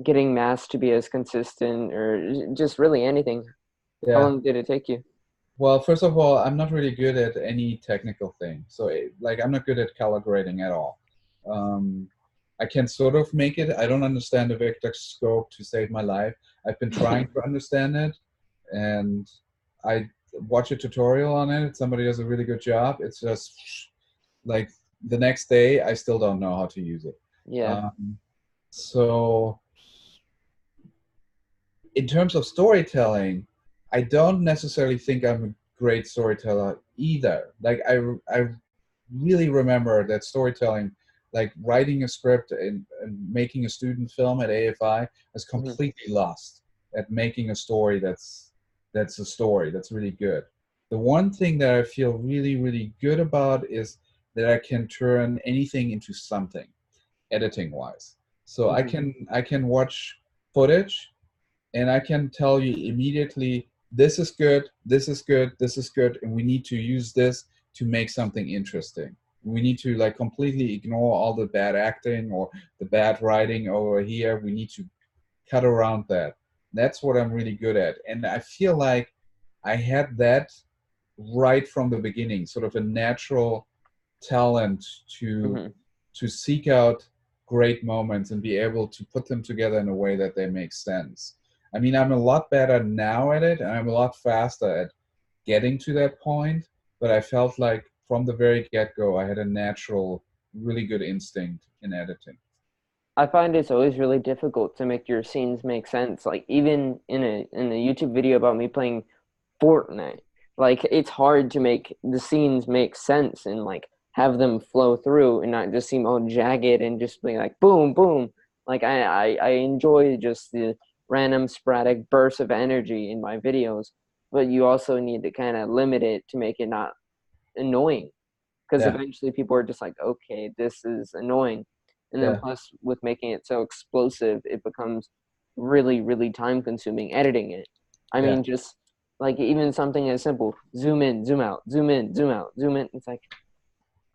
getting mass to be as consistent, or just really anything. How Yeah. long did it take you? Well, first of all, I'm not really good at any technical thing. So, like, I'm not good at color grading at all. Um, I can sort of make it. I don't understand the vector scope to save my life. I've been trying to understand it, and I watch a tutorial on it. Somebody does a really good job. It's just like the next day, I still don't know how to use it. Yeah. So in terms of storytelling, I don't necessarily think I'm a great storyteller either. Like I really remember that storytelling, like writing a script and making a student film at AFI, is Hmm. completely lost at making a story that's a story that's really good. The one thing that I feel really good about is that I can turn anything into something editing wise. So I Hmm. can watch footage and I can tell you immediately this is good, this is good, this is good, and we need to use this to make something interesting. We need to like completely ignore all the bad acting or the bad writing over here. We need to cut around that. That's what I'm really good at. And I feel like I had that right from the beginning, sort of a natural talent to Hmm. to seek out great moments and be able to put them together in a way that they make sense. I mean, I'm a lot better now at it, and I'm a lot faster at getting to that point. But I felt like from the very get-go, I had a natural, really good instinct in editing. I find it's always really difficult to make your scenes make sense. Like even in a YouTube video about me playing Fortnite, like it's hard to make the scenes make sense and like have them flow through and not just seem all jagged and just be like boom boom. Like I enjoy just the random sporadic bursts of energy in my videos, but you also need to kind of limit it to make it not annoying because Yeah, eventually people are just like, okay, this is annoying. And then yeah, plus with making it so explosive, it becomes really time consuming editing it. I yeah, mean, just like even something as simple, zoom in, zoom out, zoom in, zoom out, zoom in. It's like,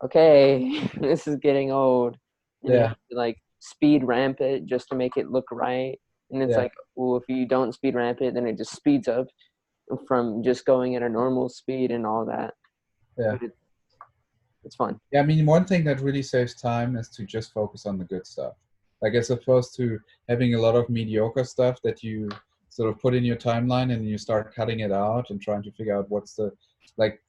okay, this is getting old. And you have yeah, to like speed ramp it just to make it look right. And it's yeah, like, well, if you don't speed ramp it, then it just speeds up from just going at a normal speed and all that. yeah. But it's fun. Yeah, I mean, one thing that really saves time is to just focus on the good stuff. Like as opposed to having a lot of mediocre stuff that you sort of put in your timeline and you start cutting it out and trying to figure out what's the like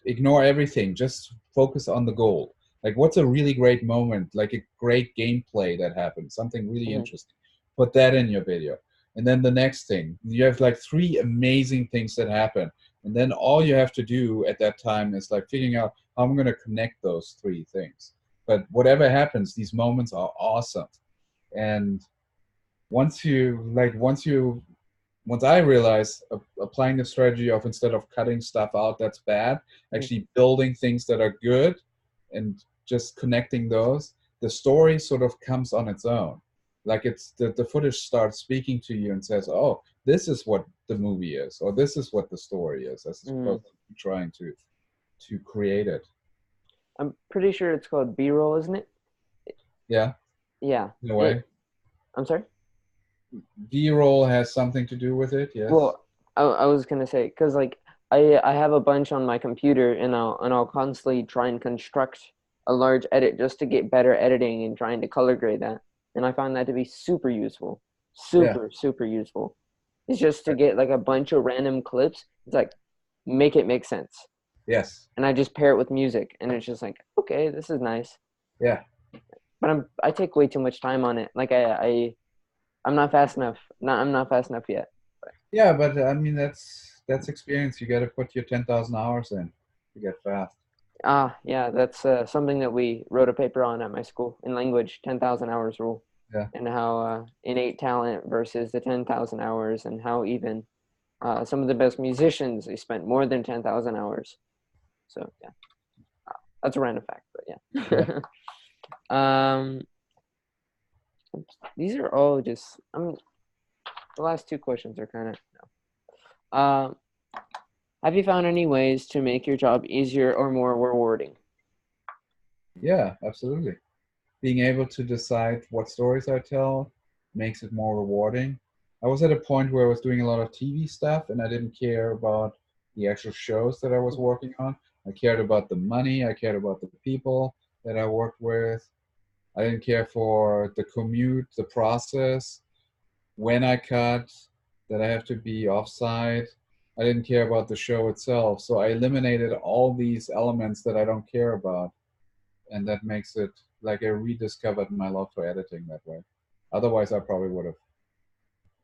ignore everything. Just focus on the goal. Like what's a really great moment, like a great gameplay that happened, something really Hmm. interesting. Put that in your video. And then the next thing, you have like three amazing things that happen. And then all you have to do at that time is like figuring out how I'm going to connect those three things. But whatever happens, these moments are awesome. And once I realize applying the strategy of instead of cutting stuff out that's bad, actually building things that are good and just connecting those, the story sort of comes on its own. Like it's the footage starts speaking to you and says, "Oh, this is what the movie is, or this is what the story is," as Hmm. opposed to trying to. to create it. I'm pretty sure it's called B-roll, isn't it? Yeah, Yeah. in a way. I'm sorry. B-roll has something to do with it, yes. Well, I was gonna say because like I have a bunch on my computer and I'll constantly try and construct a large edit just to get better editing and trying to color grade that. And I find that to be super useful. Yeah, Super useful. It's just to get like a bunch of random clips. It's like make it make sense. yes, And I just pair it with music and it's just like, okay, this is nice. yeah. But I take way too much time on it. Like I'm not fast enough. I'm not fast enough yet. Yeah, but I mean that's experience. You got to put your 10,000 hours in to get fast. Ah, yeah, that's something that we wrote a paper on at my school in language, 10,000 hours rule, Yeah, and how innate talent versus the 10,000 hours, and how even some of the best musicians, they spent more than 10,000 hours. So, yeah, that's a random fact, but yeah, yeah. um, these are all just, the last two questions are kind of, um, have you found any ways to make your job easier or more rewarding? yeah, absolutely. Being able to decide what stories I tell makes it more rewarding. I was at a point where I was doing a lot of TV stuff and I didn't care about the actual shows that I was working on. I cared about the money, I cared about the people that I worked with. I didn't care for the commute, the process, when I cut, that I have to be offsite. I didn't care about the show itself. So I eliminated all these elements that I don't care about. And that makes it like I rediscovered my love for editing that way. Otherwise, I probably would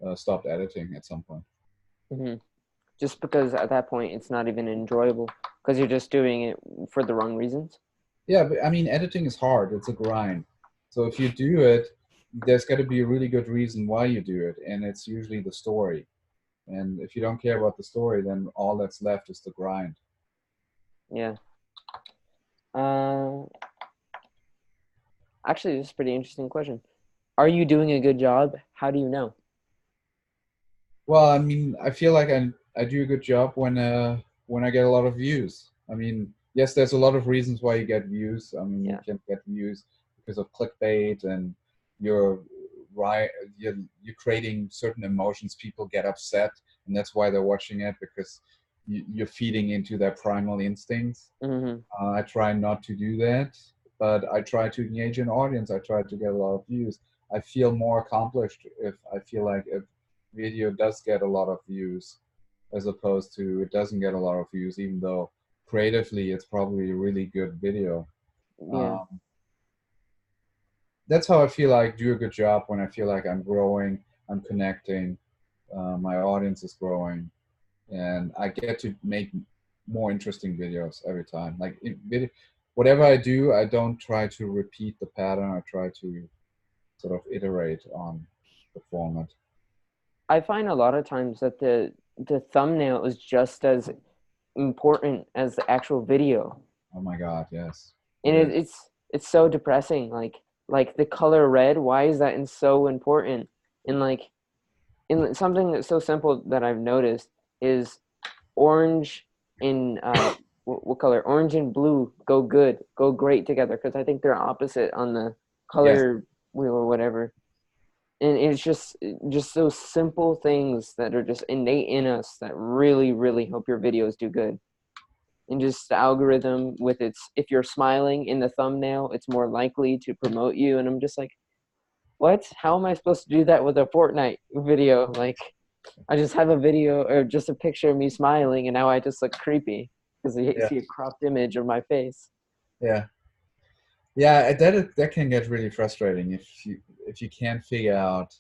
have stopped editing at some point. Hmm. Just because at that point it's not even enjoyable because you're just doing it for the wrong reasons. Yeah, but I mean, editing is hard. It's a grind. So if you do it, there's got to be a really good reason why you do it, and it's usually the story. And if you don't care about the story, then all that's left is the grind. Yeah. Uh, Actually, this is a pretty interesting question. Are you doing a good job? How do you know? Well, I mean, I feel like I do a good job when I get a lot of views. I mean, yes, there's a lot of reasons why you get views. I mean, you Yeah. can get views because of clickbait and you're right you're creating certain emotions. People get upset, and that's why they're watching it because you're feeding into their primal instincts. Hmm. I try not to do that, but I try to engage an audience. I try to get a lot of views. I feel more accomplished if I feel like if video does get a lot of views as opposed to it doesn't get a lot of views, even though creatively it's probably a really good video. Yeah. Um, that's how I feel like do a good job when I feel like I'm growing, I'm connecting, my audience is growing, and I get to make more interesting videos every time. Like whatever I do, I don't try to repeat the pattern. I try to sort of iterate on the format. I find a lot of times that the thumbnail is just as important as the actual video. Oh my God, yes, And it is. it's so depressing. Like the color red, why is that so important? And like in something that's so simple that I've noticed is orange and what color? Orange and blue go great together because I think they're opposite on the Yes, color wheel or whatever. And it's just those simple things that are just innate in us that really help your videos do good. And just the algorithm with its if you're smiling in the thumbnail, it's more likely to promote you. And I'm just like, what? How am I supposed to do that with a Fortnite video? Like, I just have a video or just a picture of me smiling, and now I just look creepy because you yeah, see a cropped image of my face. yeah, yeah. That can get really frustrating if you can't figure out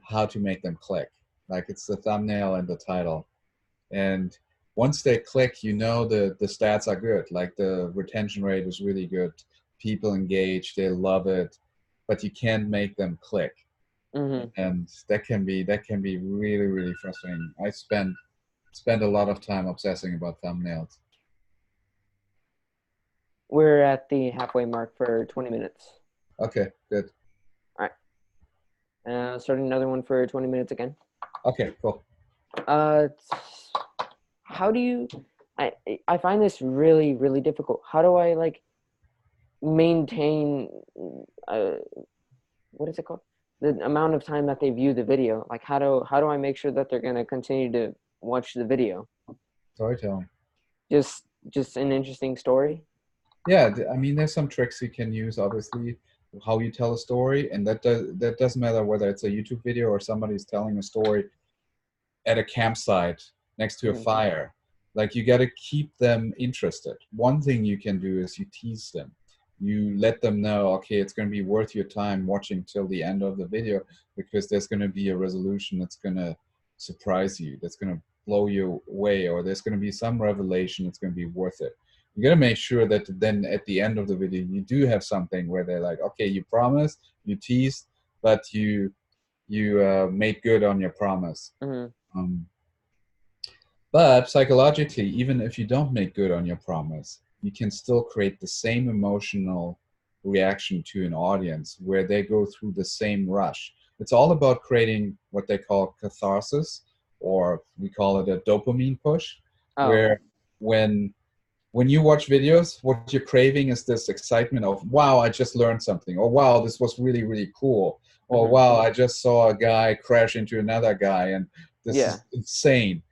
how to make them click. Like it's the thumbnail and the title. And once they click, you know the stats are good. Like the retention rate is really good. People engage, they love it, but you can't make them click. Hmm. And that can be really frustrating. I spend a lot of time obsessing about thumbnails. We're at the halfway mark for 20 minutes. Okay, good. All right. Starting another one for 20 minutes again. Okay, cool. Uh, how do you I find this really, really difficult. How do I like maintain uh what is it called? The amount of time that they view the video. Like how do I make sure that they're gonna continue to watch the video? Storytelling. Just an interesting story. Yeah, I mean, there's some tricks you can use, obviously, how you tell a story, and that doesn't matter whether it's a YouTube video or somebody's telling a story at a campsite next to a Hmm. fire. Like you got to keep them interested. One thing you can do is you tease them. You let them know, okay, it's going to be worth your time watching till the end of the video because there's going to be a resolution that's going to surprise you, that's going to blow you away, or there's going to be some revelation that's going to be worth it. You got to make sure that then at the end of the video you do have something where they're like, okay, you promised, you teased, but you made good on your promise. Hmm. Um, but psychologically, even if you don't make good on your promise, you can still create the same emotional reaction to an audience where they go through the same rush. It's all about creating what they call catharsis, or we call it a dopamine push, Oh, okay. where when when you watch videos, what you're craving is this excitement of, wow, I just learned something, or wow, this was really, really cool, or Hmm. wow, I just saw a guy crash into another guy, and this Yeah. is insane.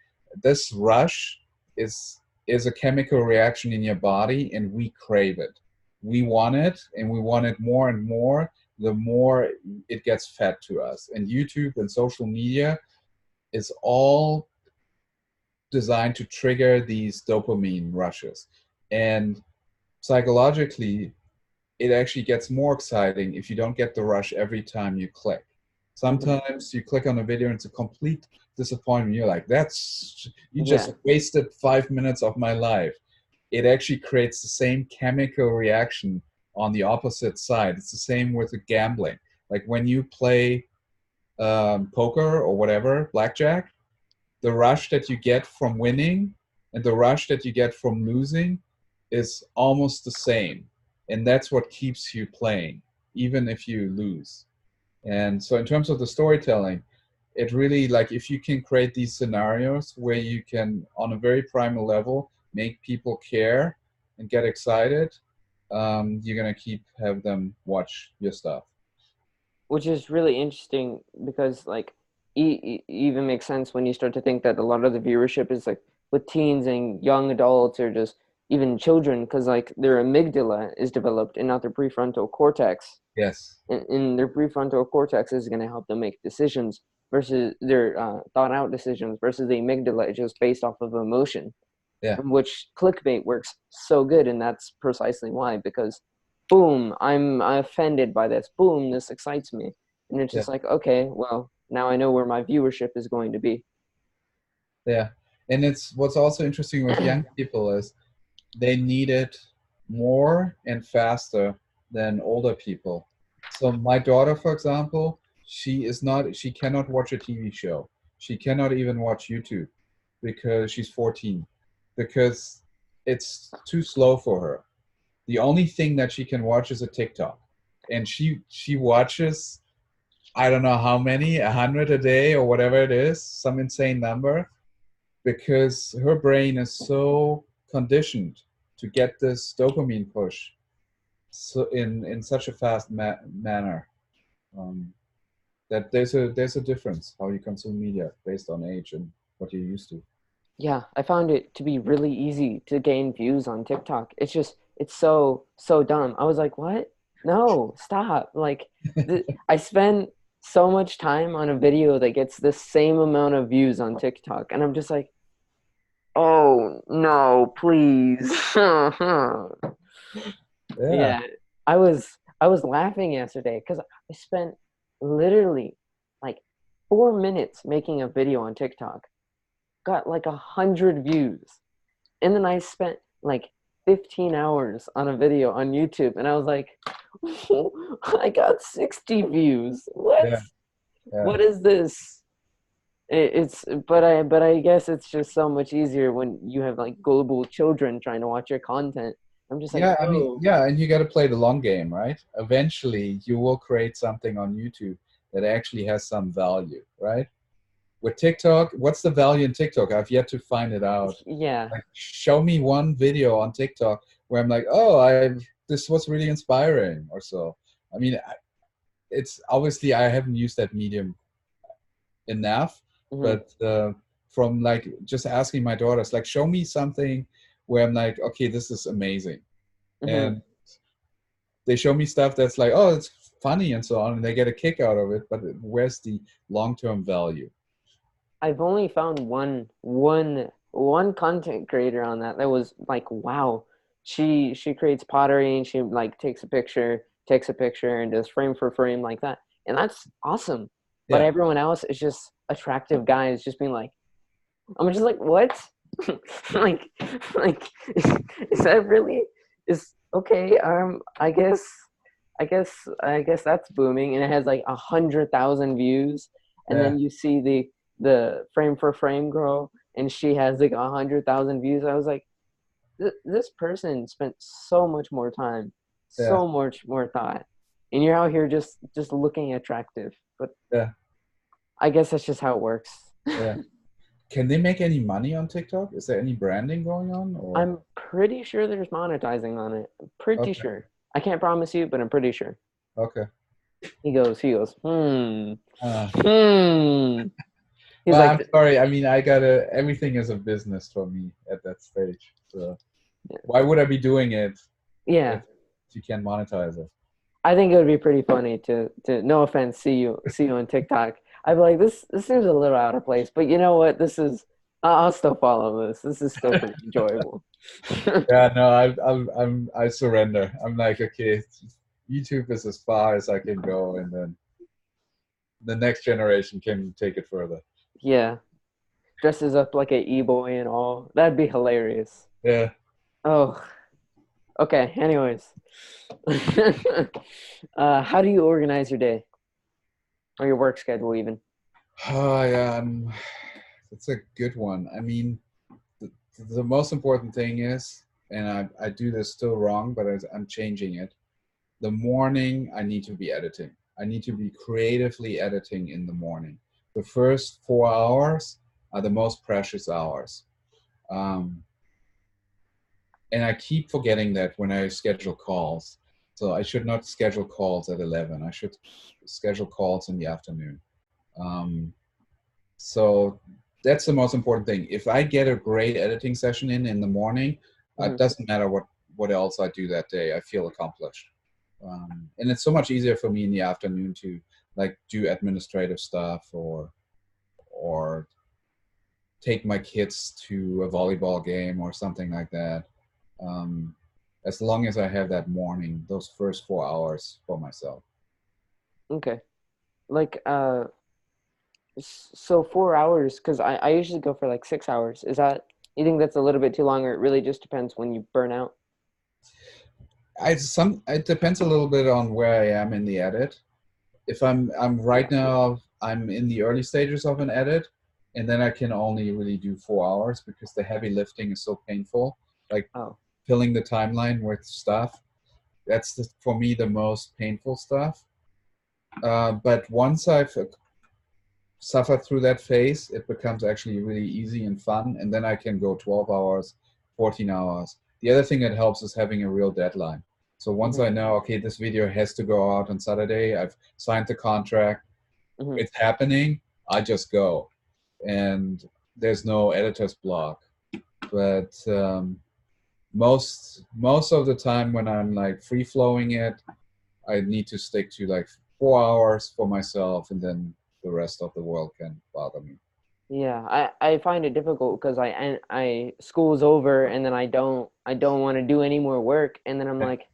This rush is is a chemical reaction in your body, and we crave it. We want it, and we want it more and more. The more it gets fed to us, and YouTube and social media is all designed to trigger these dopamine rushes. And psychologically, it actually gets more exciting if you don't get the rush every time you click. Hmm. Sometimes you click on a video and it's a complete disappointment. You're like, you just Yeah. wasted 5 minutes of my life. It actually creates the same chemical reaction on the opposite side. It's the same with the gambling. Like when you play poker or whatever, blackjack, the rush that you get from winning and the rush that you get from losing is almost the same. And that's what keeps you playing, even if you lose. And so, in terms of the storytelling, it really, like, if you can create these scenarios where you can, on a very primal level, make people care and get excited, you're going to have them watch your stuff. Which is really interesting because like even makes sense when you start to think that a lot of the viewership is like with teens and young adults or just even children because like their amygdala is developed and not their prefrontal cortex, Yes. and their prefrontal cortex is going to help them make decisions versus their thought out decisions versus the amygdala is just based off of emotion, Yeah. which clickbait works so good, and that's precisely why. Because, boom, I'm offended by this. Boom, this excites me, and it's Yeah. just like, okay, well, now I know where my viewership is going to be. Yeah. And it's what's also interesting with young people is they need it more and faster than older people. So my daughter, for example, she cannot watch a TV show. She cannot even watch YouTube because she's 14, because it's too slow for her. The only thing that she can watch is a TikTok. And she watches, I don't know how many, 100 a day or whatever it is, some insane number, because her brain is so conditioned to get this dopamine push so in such a fast manner, um, that there's a difference how you consume media based on age and what you're used to. Yeah, I found it to be really easy to gain views on TikTok. It's just it's so dumb. I was like, "What? No, stop." Like I spend so much time on a video that gets the same amount of views on TikTok, and I'm just like, "Oh, no, please." Yeah. Yeah. I was laughing yesterday because I spent literally like 4 minutes making a video on TikTok, got like 100 views. And then I spent like 15 hours on a video on YouTube, and I was like, I got 60 views. What? Yeah. Yeah. What is this? But I guess it's just so much easier when you have like global children trying to watch your content. I'm just like, Yeah, I mean, bro, yeah, and you got to play the long game, right? Eventually, you will create something on YouTube that actually has some value, right? with TikTok, what's the value in TikTok? I've yet to find it out. Yeah. Like, show me one video on TikTok where I'm like, oh, I this was really inspiring or so. I mean, it's obviously I haven't used that medium enough, Hmm. but from like just asking my daughters, like, show me something where I'm like, okay, this is amazing, Hmm. and they show me stuff that's like, oh, it's funny and so on, and they get a kick out of it. But where's the long-term value? I've only found one content creator on that was like, wow. She creates pottery and she like takes a picture and does frame for frame like that. And that's awesome. But Yeah, everyone else is just attractive guys just being like, I'm just like, what? like like is that really is okay, I guess that's booming and it has like 100,000 views and yeah, then you see the frame for frame girl and she has like 100,000 views. I was like, this person spent so much more time, yeah, so much more thought, and you're out here just looking attractive. But yeah, I guess that's just how it works. yeah. Can they make any money on TikTok? Is there any branding going on, or I'm pretty sure there's monetizing on it. I'm pretty okay, sure. I can't promise you, but I'm pretty sure. okay. He goes, Uh, hmm. He's well, like, I'm sorry. I mean, I gotta. Everything is a business for me at that stage. So why would I be doing it yeah. if you can't monetize it? I think it would be pretty funny to no offense, see you on TikTok. I'd be like, this seems a little out of place, but you know what? I'll still follow this. This is still pretty enjoyable. Yeah, no, I surrender. I'm like, okay, YouTube is as far as I can go, and then the next generation can take it further. Yeah. Dresses up like a e-boy and all. That'd be hilarious. Yeah. Oh, okay. Anyways. How do you organize your day or your work schedule even? Oh, yeah, that's a good one. I mean, the, the most important thing is, and I do this still wrong, but I'm changing it. The morning, I need to be editing. I need to be creatively editing in the morning. The first 4 hours are the most precious hours. Um, and I keep forgetting that when I schedule calls. So I should not schedule calls at 11. I should schedule calls in the afternoon. Um, so that's the most important thing. If I get a great editing session in the morning, it Hmm. doesn't matter what else I do that day. I feel accomplished. And it's so much easier for me in the afternoon to like do administrative stuff or take my kids to a volleyball game or something like that. Um, as long as I have that morning, those first 4 hours for myself. Okay. Like, so 4 hours, because I usually go for like 6 hours. You think that's a little bit too long, or it really just depends when you burn out? It depends a little bit on where I am in the edit. If I'm right now, I'm in the early stages of an edit, and then I can only really do 4 hours because the heavy lifting is so painful. Like Oh. filling the timeline with stuff. That's for me the most painful stuff. But once I've suffered through that phase, it becomes actually really easy and fun, and then I can go 12 hours, 14 hours. The other thing that helps is having a real deadline. So once Hmm. I know, okay, this video has to go out on Saturday, I've signed the contract, Hmm. it's happening, I just go. And there's no editor's block. But most of the time when I'm like free flowing it, I need to stick to like 4 hours for myself, and then the rest of the world can bother me. Yeah, I find it difficult because school's over and then I don't want to do any more work and then I'm Yeah, like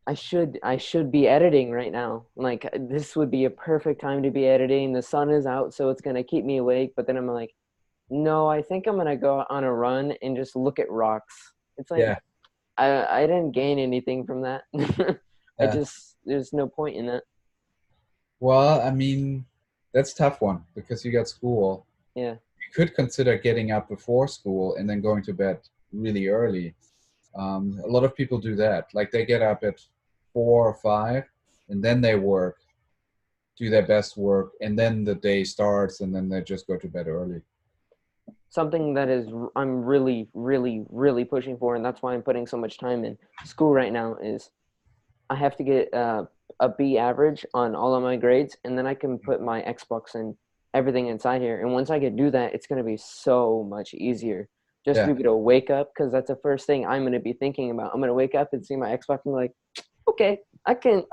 I should be editing right now. Like this would be a perfect time to be editing. The sun is out, so it's gonna keep me awake. But then I'm like, no, I think I'm gonna go on a run and just look at rocks. It's like yeah, I didn't gain anything from that. yeah. There's no point in that. Well, I mean, that's a tough one because you got school. Yeah. You could consider getting up before school and then going to bed really early. A lot of people do that. Like they get up at 4 or 5, and then they work do their best work, and then the day starts, and then they just go to bed early. Something that is I'm really, really, really pushing for, and that's why I'm putting so much time in school right now, is I have to get a B average on all of my grades, and then I can put my Xbox and everything inside here. And once I can do that, it's going to be so much easier just to Yeah, be able to wake up, because that's the first thing I'm going to be thinking about. I'm going to wake up and see my Xbox and be like, okay, I can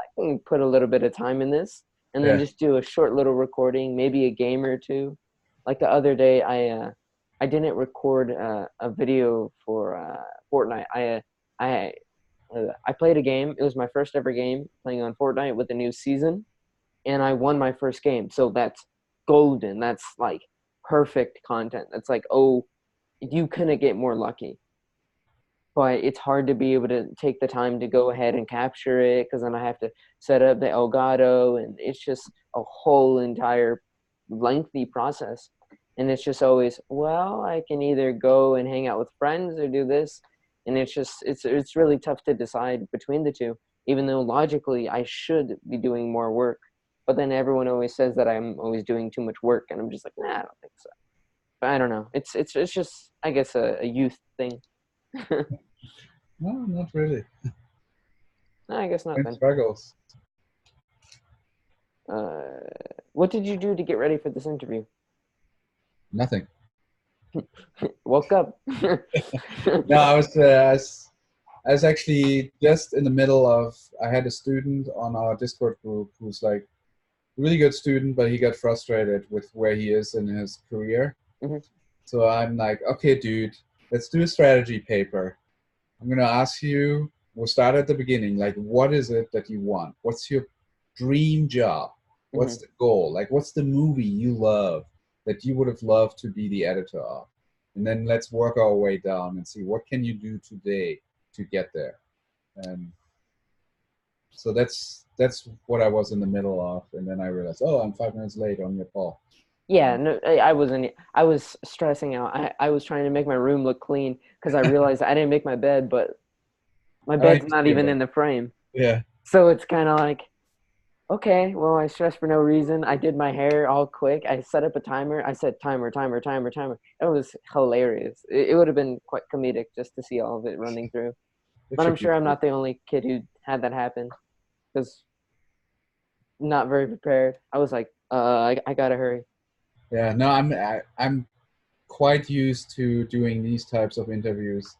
put a little bit of time in this, and then yeah, just do a short little recording, maybe a game or two. Like the other day, I didn't record a video for Fortnite. I played a game. It was my first ever game playing on Fortnite with the new season, and I won my first game. So that's golden. That's like perfect content. That's like, oh, you couldn't get more lucky. But it's hard to be able to take the time to go ahead and capture it, because then I have to set up the Elgato, and it's just a whole entire lengthy process. And it's just always, well, I can either go and hang out with friends or do this, and it's really tough to decide between the two, even though logically I should be doing more work. But then everyone always says that I'm always doing too much work, and I'm just like, nah, I don't think so. But I don't know. It's just, I guess, a youth thing. no, not really. I guess not It then. struggles. Uh, what did you do to get ready for this interview? Nothing. Woke up. No, I was actually just in the middle of. I had a student on our Discord group who's like a really good student, but he got frustrated with where he is in his career. Mhm, So I'm like, okay, dude, let's do a strategy paper. I'm gonna ask you. We'll start at the beginning. Like, what is it that you want? What's your dream job? What's mhm. the goal? Like, what's the movie you love that you would have loved to be the editor of? And then let's work our way down and see what can you do today to get there. And so that's what I was in the middle of. And then I realized, oh, I'm 5 minutes late on your call. Yeah, no, I wasn't. I was stressing out. I was trying to make my room look clean because I realized I didn't make my bed, but my I bed's need to not do even that. in the frame. Yeah, So it's kind of like, okay, well, I stressed for no reason. I did my hair all quick. I set up a timer. I said timer, timer, timer, timer. It was hilarious. It would have been quite comedic just to see all of it running through. it But I'm should be sure I'm good. not the only kid who had that happen, because not very prepared. I was like, I gotta hurry. Yeah, no, I'm quite used to doing these types of interviews.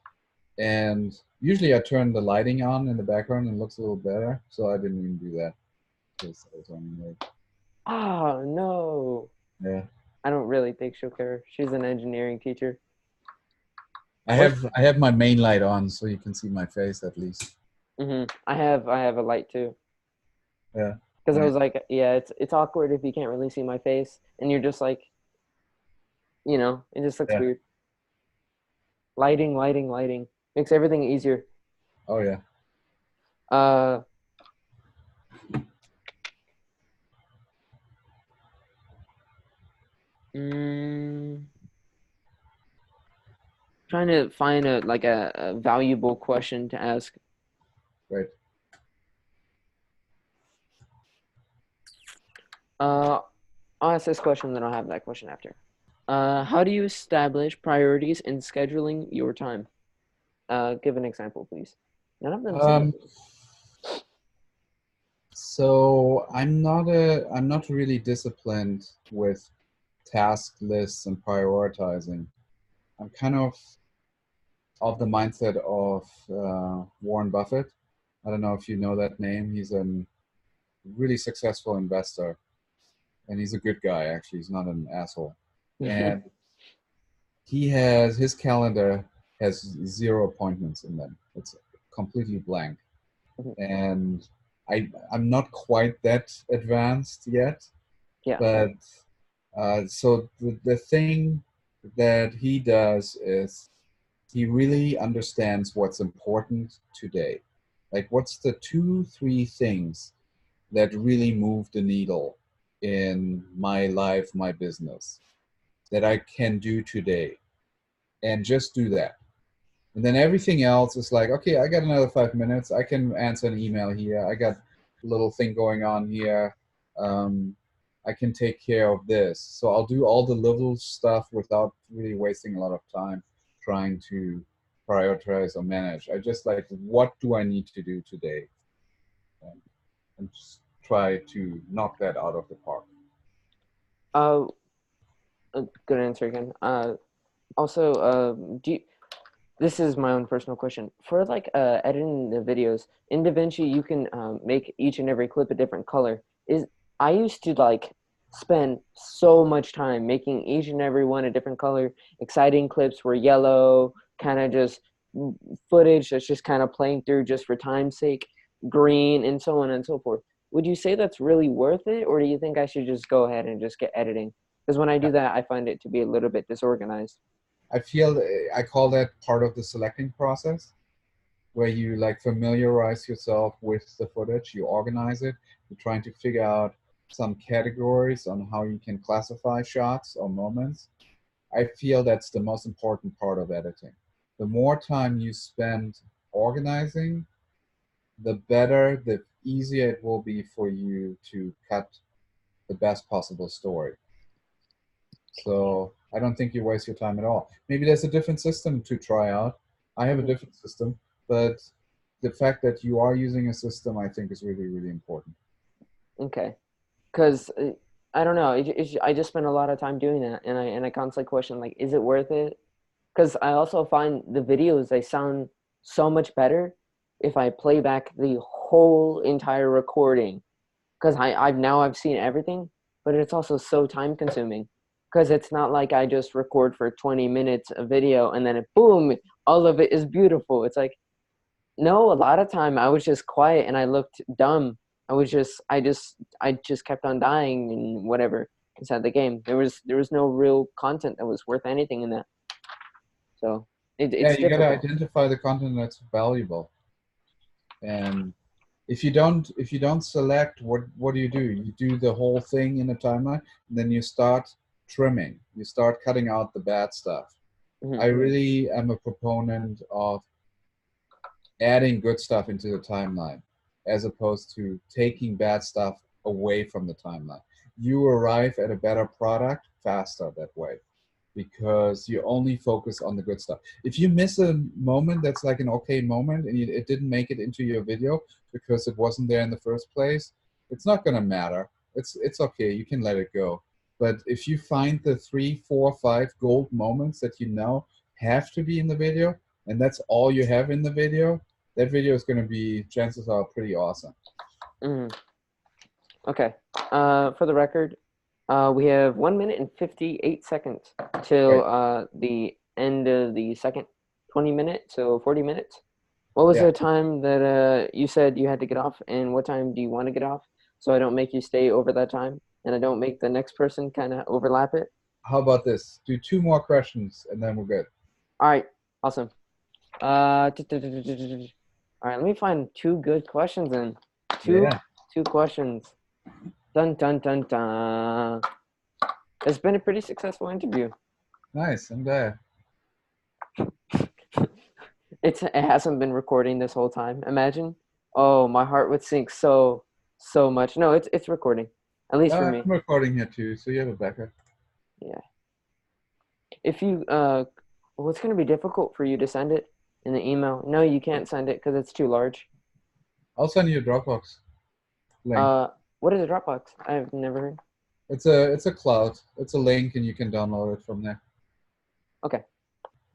And usually I turn the lighting on in the background and it looks a little better. So I didn't even do that because I was running late. Oh no, Yeah. I don't really think she'll care. She's an engineering teacher. I Or have I have my main light on so you can see my face at least. I have a light too. Yeah. Because I Nice. was like, yeah, it's awkward if you can't really see my face, and you're just like, it just looks Yeah. weird. Lighting, lighting, lighting makes everything easier. Oh yeah. Uh, mm, Trying to find a valuable question to ask. Great. Uh, I'll ask this question, then I'll have that question after. How do you establish priorities in scheduling your time? Give an example, please. None of them seem like Um, so I'm not really disciplined with task lists and prioritizing. I'm kind of the mindset of Warren Buffett. I don't know if you know that name. He's a really successful investor, and he's a good guy. Actually, he's not an asshole. it. And he has his calendar has zero appointments in them. It's completely blank. And I'm not quite that advanced yet, Yeah. but so the thing that he does is he really understands what's important today. Like, what's the two, three things that really move the needle in my life, my business, that I can do today, and just do that. And then everything else is like, okay, I got another 5 minutes. I can answer an email here. I got a little thing going on here. um, I can take care of this. So I'll do all the little stuff without really wasting a lot of time trying to prioritize or manage. I just like, what do I need to do today? And, and just try to knock that out of the park. Uh, good answer again. Also, do you, this is my own personal question. For like editing the videos in DaVinci, you can make each and every clip a different color. Is I used to like spend so much time making each and every one a different color. Exciting clips were yellow, kind of just footage that's just kind of playing through just for time's sake, green, and so on and so forth. Would you say that's really worth it, or do you think I should just go ahead and just get editing? Because when I do that, I find it to be a little bit disorganized. I feel I call that part of the selecting process, where you like familiarize yourself with the footage, you organize it, you're trying to figure out some categories on how you can classify shots or moments. I feel that's the most important part of editing. The more time you spend organizing, the better, the easier it will be for you to cut the best possible story. So I don't think you waste your time at all. Maybe there's a different system to try out. I have a Mhm. different system, but the fact that you are using a system, I think, is really, really important. Okay. Because I don't know, I just spend a lot of time doing that, and I constantly question like, is it worth it? Because I also find the videos they sound so much better if I play back the whole entire recording. Because I've seen everything, but it's also so time consuming. Because it's not like I just record for 20 minutes a video and then boom, all of it is beautiful. It's like no, a lot of time I was just quiet and I looked dumb. I just kept on dying and whatever inside the game. There was no real content that was worth anything in that. So Yeah, it's you got to difficult. identify the content that's valuable. And if you don't select, what do? You do the whole thing in a timeline, and then you start trimming. You start cutting out the bad stuff. I Hmm. really am a proponent of adding good stuff into the timeline as opposed to taking bad stuff away from the timeline. You arrive at a better product faster that way because you only focus on the good stuff. If you miss a moment that's like an okay moment and it didn't make it into your video because it wasn't there in the first place, it's not going to matter. It's okay. You can let it go. But if you find the 3, 4, 5 gold moments that you know have to be in the video, and that's all you have in the video, that video is going to be, chances are, pretty awesome. Hmm. Okay. For the record, we have 1 minute and 58 seconds till Right. the end of the second 20 minutes, so 40 minutes. What was Yeah. the time that you said you had to get off, and what time do you want to get off? So I don't make you stay over that time, and I don't make the next person kind of overlap it. How about this? Do 2 more questions and then we're good. All right, awesome. All right, let me find two good questions then. Two, Yeah. two questions. Dun dun dun dun. It's been a pretty successful interview. Nice. I'm glad. It hasn't been recording this whole time. Imagine. Oh, my heart would sink so much. No, it's recording. At least for me. I'm recording here too, so you have a backup. Yeah. If you well, it's gonna be difficult for you to send it in the email. No, you can't send it because it's too large. I'll send you a Dropbox link. Uh, what is a Dropbox? I've never heard. It's a cloud. It's a link, and you can download it from there. Okay,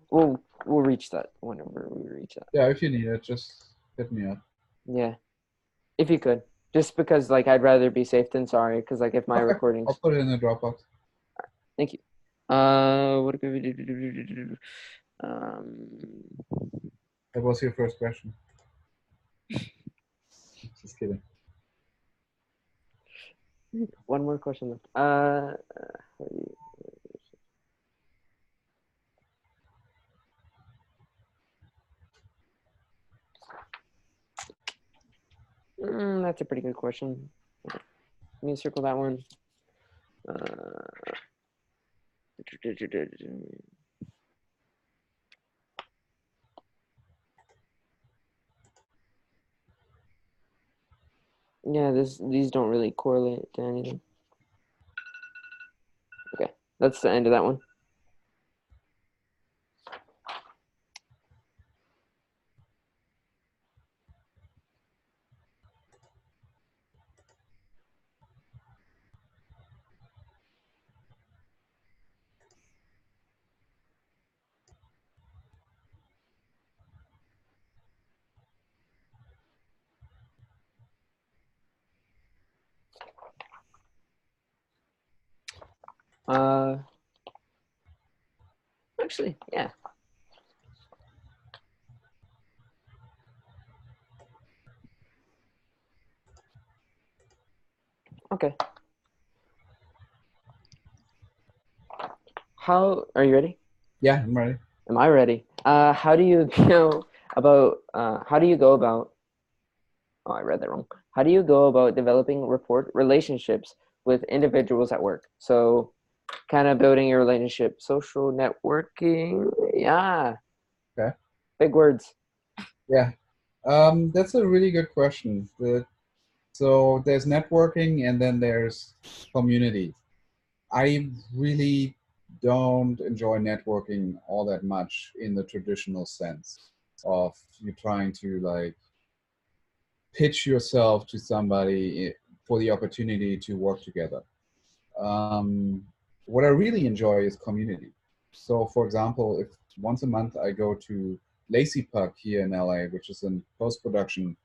we'll reach that whenever we reach that. Yeah, if you need it, just hit me up. Yeah, if you could, just because like I'd rather be safe than sorry. Because like if my Okay, I'll recordings, put it in the Dropbox. thank you. What could we do? Um, That was your first question. Just kidding. one more question left. That's a pretty good question. Let me circle that one. Uh, Yeah, these don't really correlate to anything. Okay, that's the end of that one. Uh, Actually, yeah. Okay. How are you ready? Yeah, I'm ready. Am I ready? How do you go about? How do you go about? Oh, I read that wrong. How do you go about developing rapport relationships with individuals at work? So, kind of building your relationship, social networking. Yeah, Okay. big words. Yeah. That's a really good question. So there's networking and then there's community. I really don't enjoy networking all that much in the traditional sense of you trying to like pitch yourself to somebody for the opportunity to work together. Um, what I really enjoy is community. So, for example, if once a month I go to Lacy Puck here in LA, which is a post-production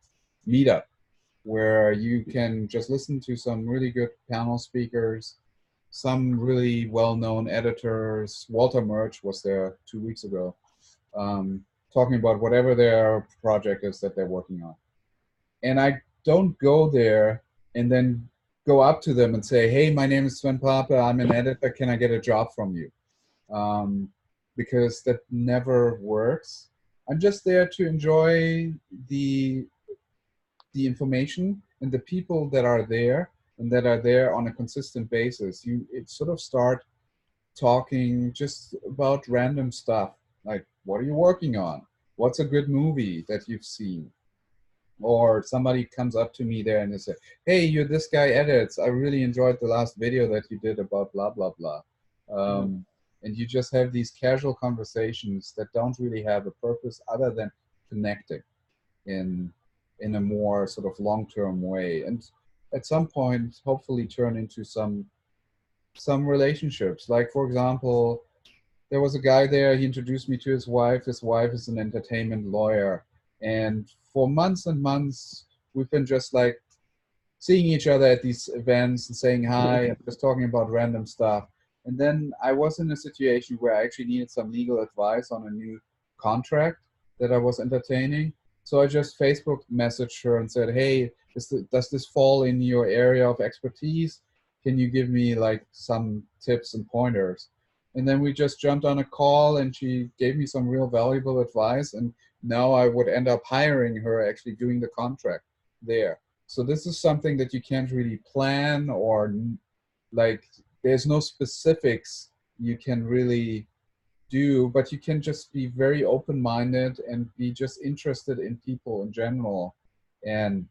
meetup where you can just listen to some really good panel speakers, some really well-known editors. Walter Murch was there 2 weeks ago, um, talking about whatever their project is that they're working on. And I don't go there and then go up to them and say, "Hey, my name is Sven Papa. I'm an editor. Can I get a job from you?" Um, because that never works. I'm just there to enjoy the the information and the people that are there and that are there on a consistent basis. You it sort of start talking just about random stuff like what are you working on? What's a good movie that you've seen? Or somebody comes up to me there and they say, "Hey, you're this guy edits. I really enjoyed the last video that you did about blah blah blah." Mhm. And you just have these casual conversations that don't really have a purpose other than connecting in a more sort of long-term way, and at some point, hopefully, turn into some relationships. Like for example, there was a guy there. He introduced me to his wife. His wife is an entertainment lawyer, and for months and months, we've been just like seeing each other at these events and saying hi and just talking about random stuff. And then I was in a situation where I actually needed some legal advice on a new contract that I was entertaining. So I just Facebook messaged her and said, "Hey, does this fall in your area of expertise? Can you give me like some tips and pointers?" And then we just jumped on a call and she gave me some real valuable advice. And now I would end up hiring her actually doing the contract there. So this is something that you can't really plan or like there's no specifics you can really do, but you can just be very open-minded and be just interested in people in general. And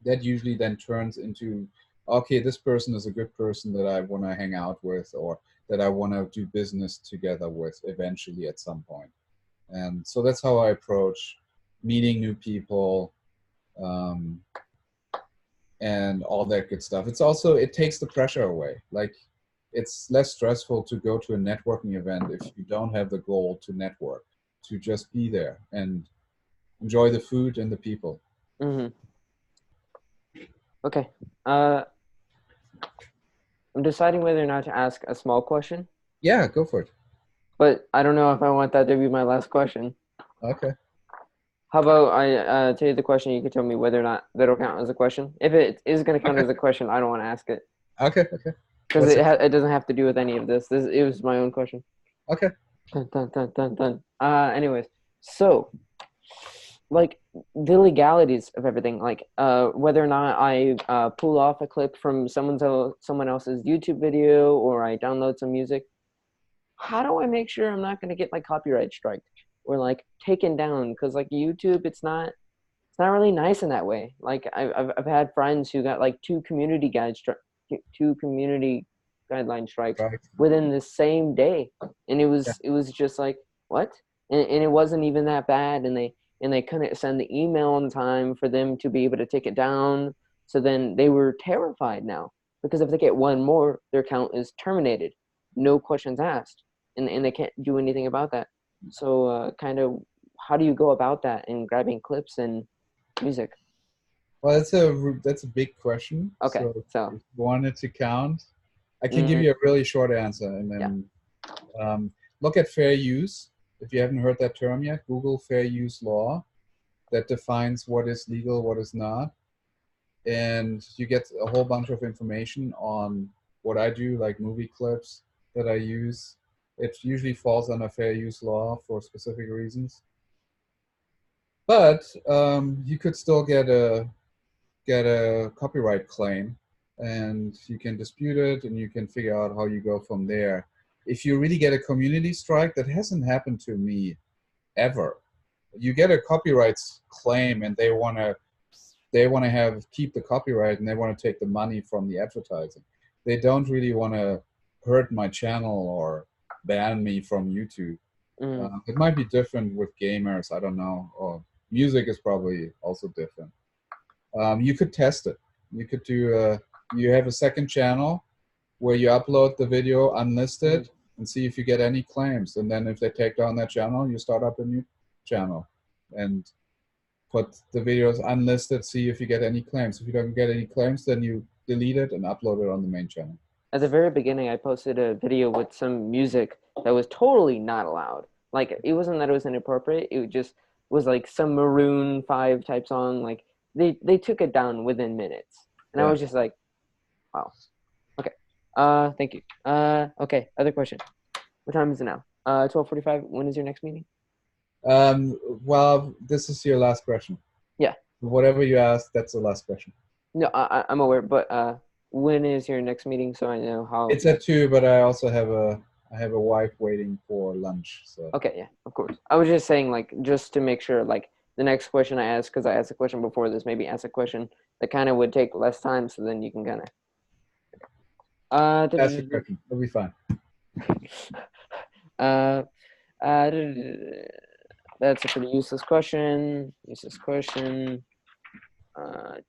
that usually then turns into, okay, this person is a good person that I want to hang out with or that I want to do business together with eventually at some point. And so that's how I approach meeting new people. Um, and all that good stuff. It's also it takes the pressure away. Like it's less stressful to go to a networking event if you don't have the goal to network, to just be there and enjoy the food and the people. Mhm. Okay. Uh, I'm deciding whether or not to ask a small question, Yeah, go for it. but I don't know if I want that to be my last question. Okay. How about I tell you the question? You can tell me whether or not that'll count as a question. If it is going to count Okay. as a question, I don't want to ask it Okay. Okay. because What's it? it doesn't have to do with any of this. This it was my own question. Okay. Dun, dun, dun, dun, dun. Anyways, so like the legalities of everything, like whether or not I pull off a clip from someone else's YouTube video or I download some music. How do I make sure I'm not going to get my copyright strike or like taken down? Because like YouTube, it's not really nice in that way. Like I've had friends who got like two community guideline strikes Right. within the same day, and Yeah. it was just like what, and it wasn't even that bad, and they couldn't send the email on time for them to be able to take it down. So then they were terrified now because if they get one more, their account is terminated, no questions asked, and they can't do anything about that. So kind of how do you go about that in grabbing clips and music? Well, that's a big question. Okay, So so if you wanted to count, I can give mm, you a really short answer, and yeah. then look at fair use. If you haven't heard that term yet, Google fair use law that defines what is legal, what is not, and you get a whole bunch of information on what I do, like movie clips that I use. It usually falls under fair use law for specific reasons, but you could still get a copyright claim, and you can dispute it, and you can figure out how you go from there. If you really get a community strike, that hasn't happened to me ever. You get a copyright claim, and they want to have keep the copyright, and they want to take the money from the advertising. They don't really want to hurt my channel or ban me from YouTube. Mm. It might be different with gamers. I don't know. Or music is probably also different. You could test it. You could do. You have a second channel where you upload the video Mhm. unlisted and see if you get any claims. And then if they take down that channel, you start up a new channel and put the videos unlisted. See if you get any claims. If you don't get any claims, then you delete it and upload it on the main channel. At the very beginning, I posted a video with some music that was totally not allowed. Like it wasn't that it was inappropriate. It just was like some Maroon 5 type song. Like they took it down within minutes, and I Yeah. was just like, wow. Okay. Thank you. Okay. Other question. What time is it now? 12:45. When is your next meeting? Well, this is your last question. Yeah. Whatever you ask, that's the last question. No, I'm aware, but when is your next meeting so I know how? It's at 2, but I have a wife waiting for lunch. So Okay, yeah, of course. I was just saying, like, just to make sure, like, the next question I ask, because I asked a question before this, maybe ask a question that kind of would take less time, so then you can kind of. ask your question. It'll be fine. Uh, uh, that's a pretty useless question. Useless question. Not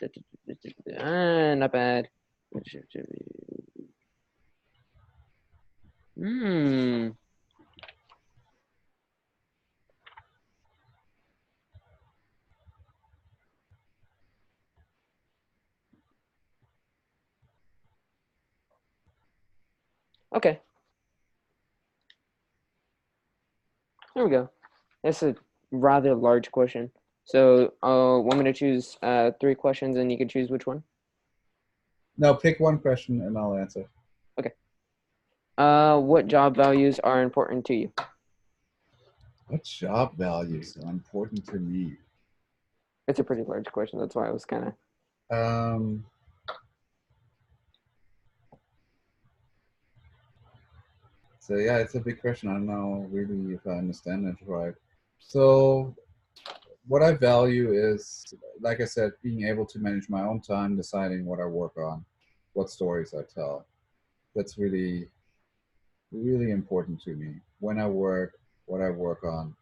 bad. Hmm. Okay. There we go. That's a rather large question. So, want me to choose three questions, and you can choose which one? No, pick one question and I'll answer. Okay. What job values are important to you? What job values are important to me? It's a pretty large question. That's why I was kind of. Um, so yeah, it's a big question. I don't know really if I understand it right. So what I value is, like I said, being able to manage my own time, deciding what I work on, what stories I tell. That's really, really important to me. When I work, what I work on,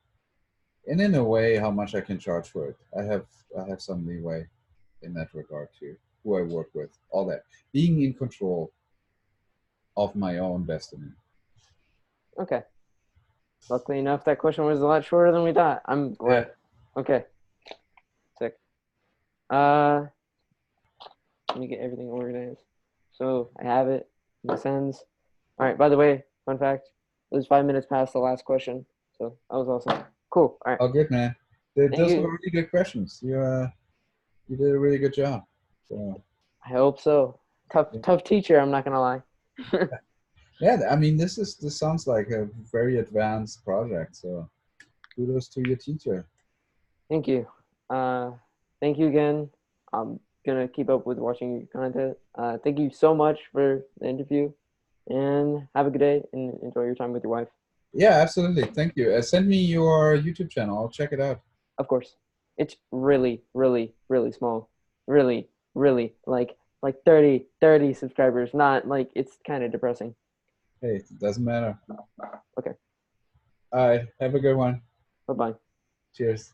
and in a way, how much I can charge for it. I have some leeway in that regard too. Who I work with, all that, being in control of my own destiny. Okay. Luckily enough, that question was a lot shorter than we thought. I'm Yeah. glad. Okay. Sick. Uh, Let me get everything organized. So I have it. Makes sense. All right. By the way, fun fact: it was 5 minutes past the last question, so that was awesome. Cool. All right. Oh, good man. Thank Those were you. really good questions. You did a really good job. So I hope so. Tough teacher. I'm not gonna lie. yeah, I mean, this sounds like a very advanced project. So kudos to your teacher. Thank you. Uh, Thank you again. I'm gonna keep up with watching your content. Thank you so much for the interview, and have a good day and enjoy your time with your wife. Yeah, absolutely. Thank you. Send me your YouTube channel. I'll check it out. Of course. It's really, really, really small. Really, really like 30 subscribers. Not like it's kind of depressing. Hey, it doesn't matter. Okay. All right, have a good one. Bye-bye. Cheers.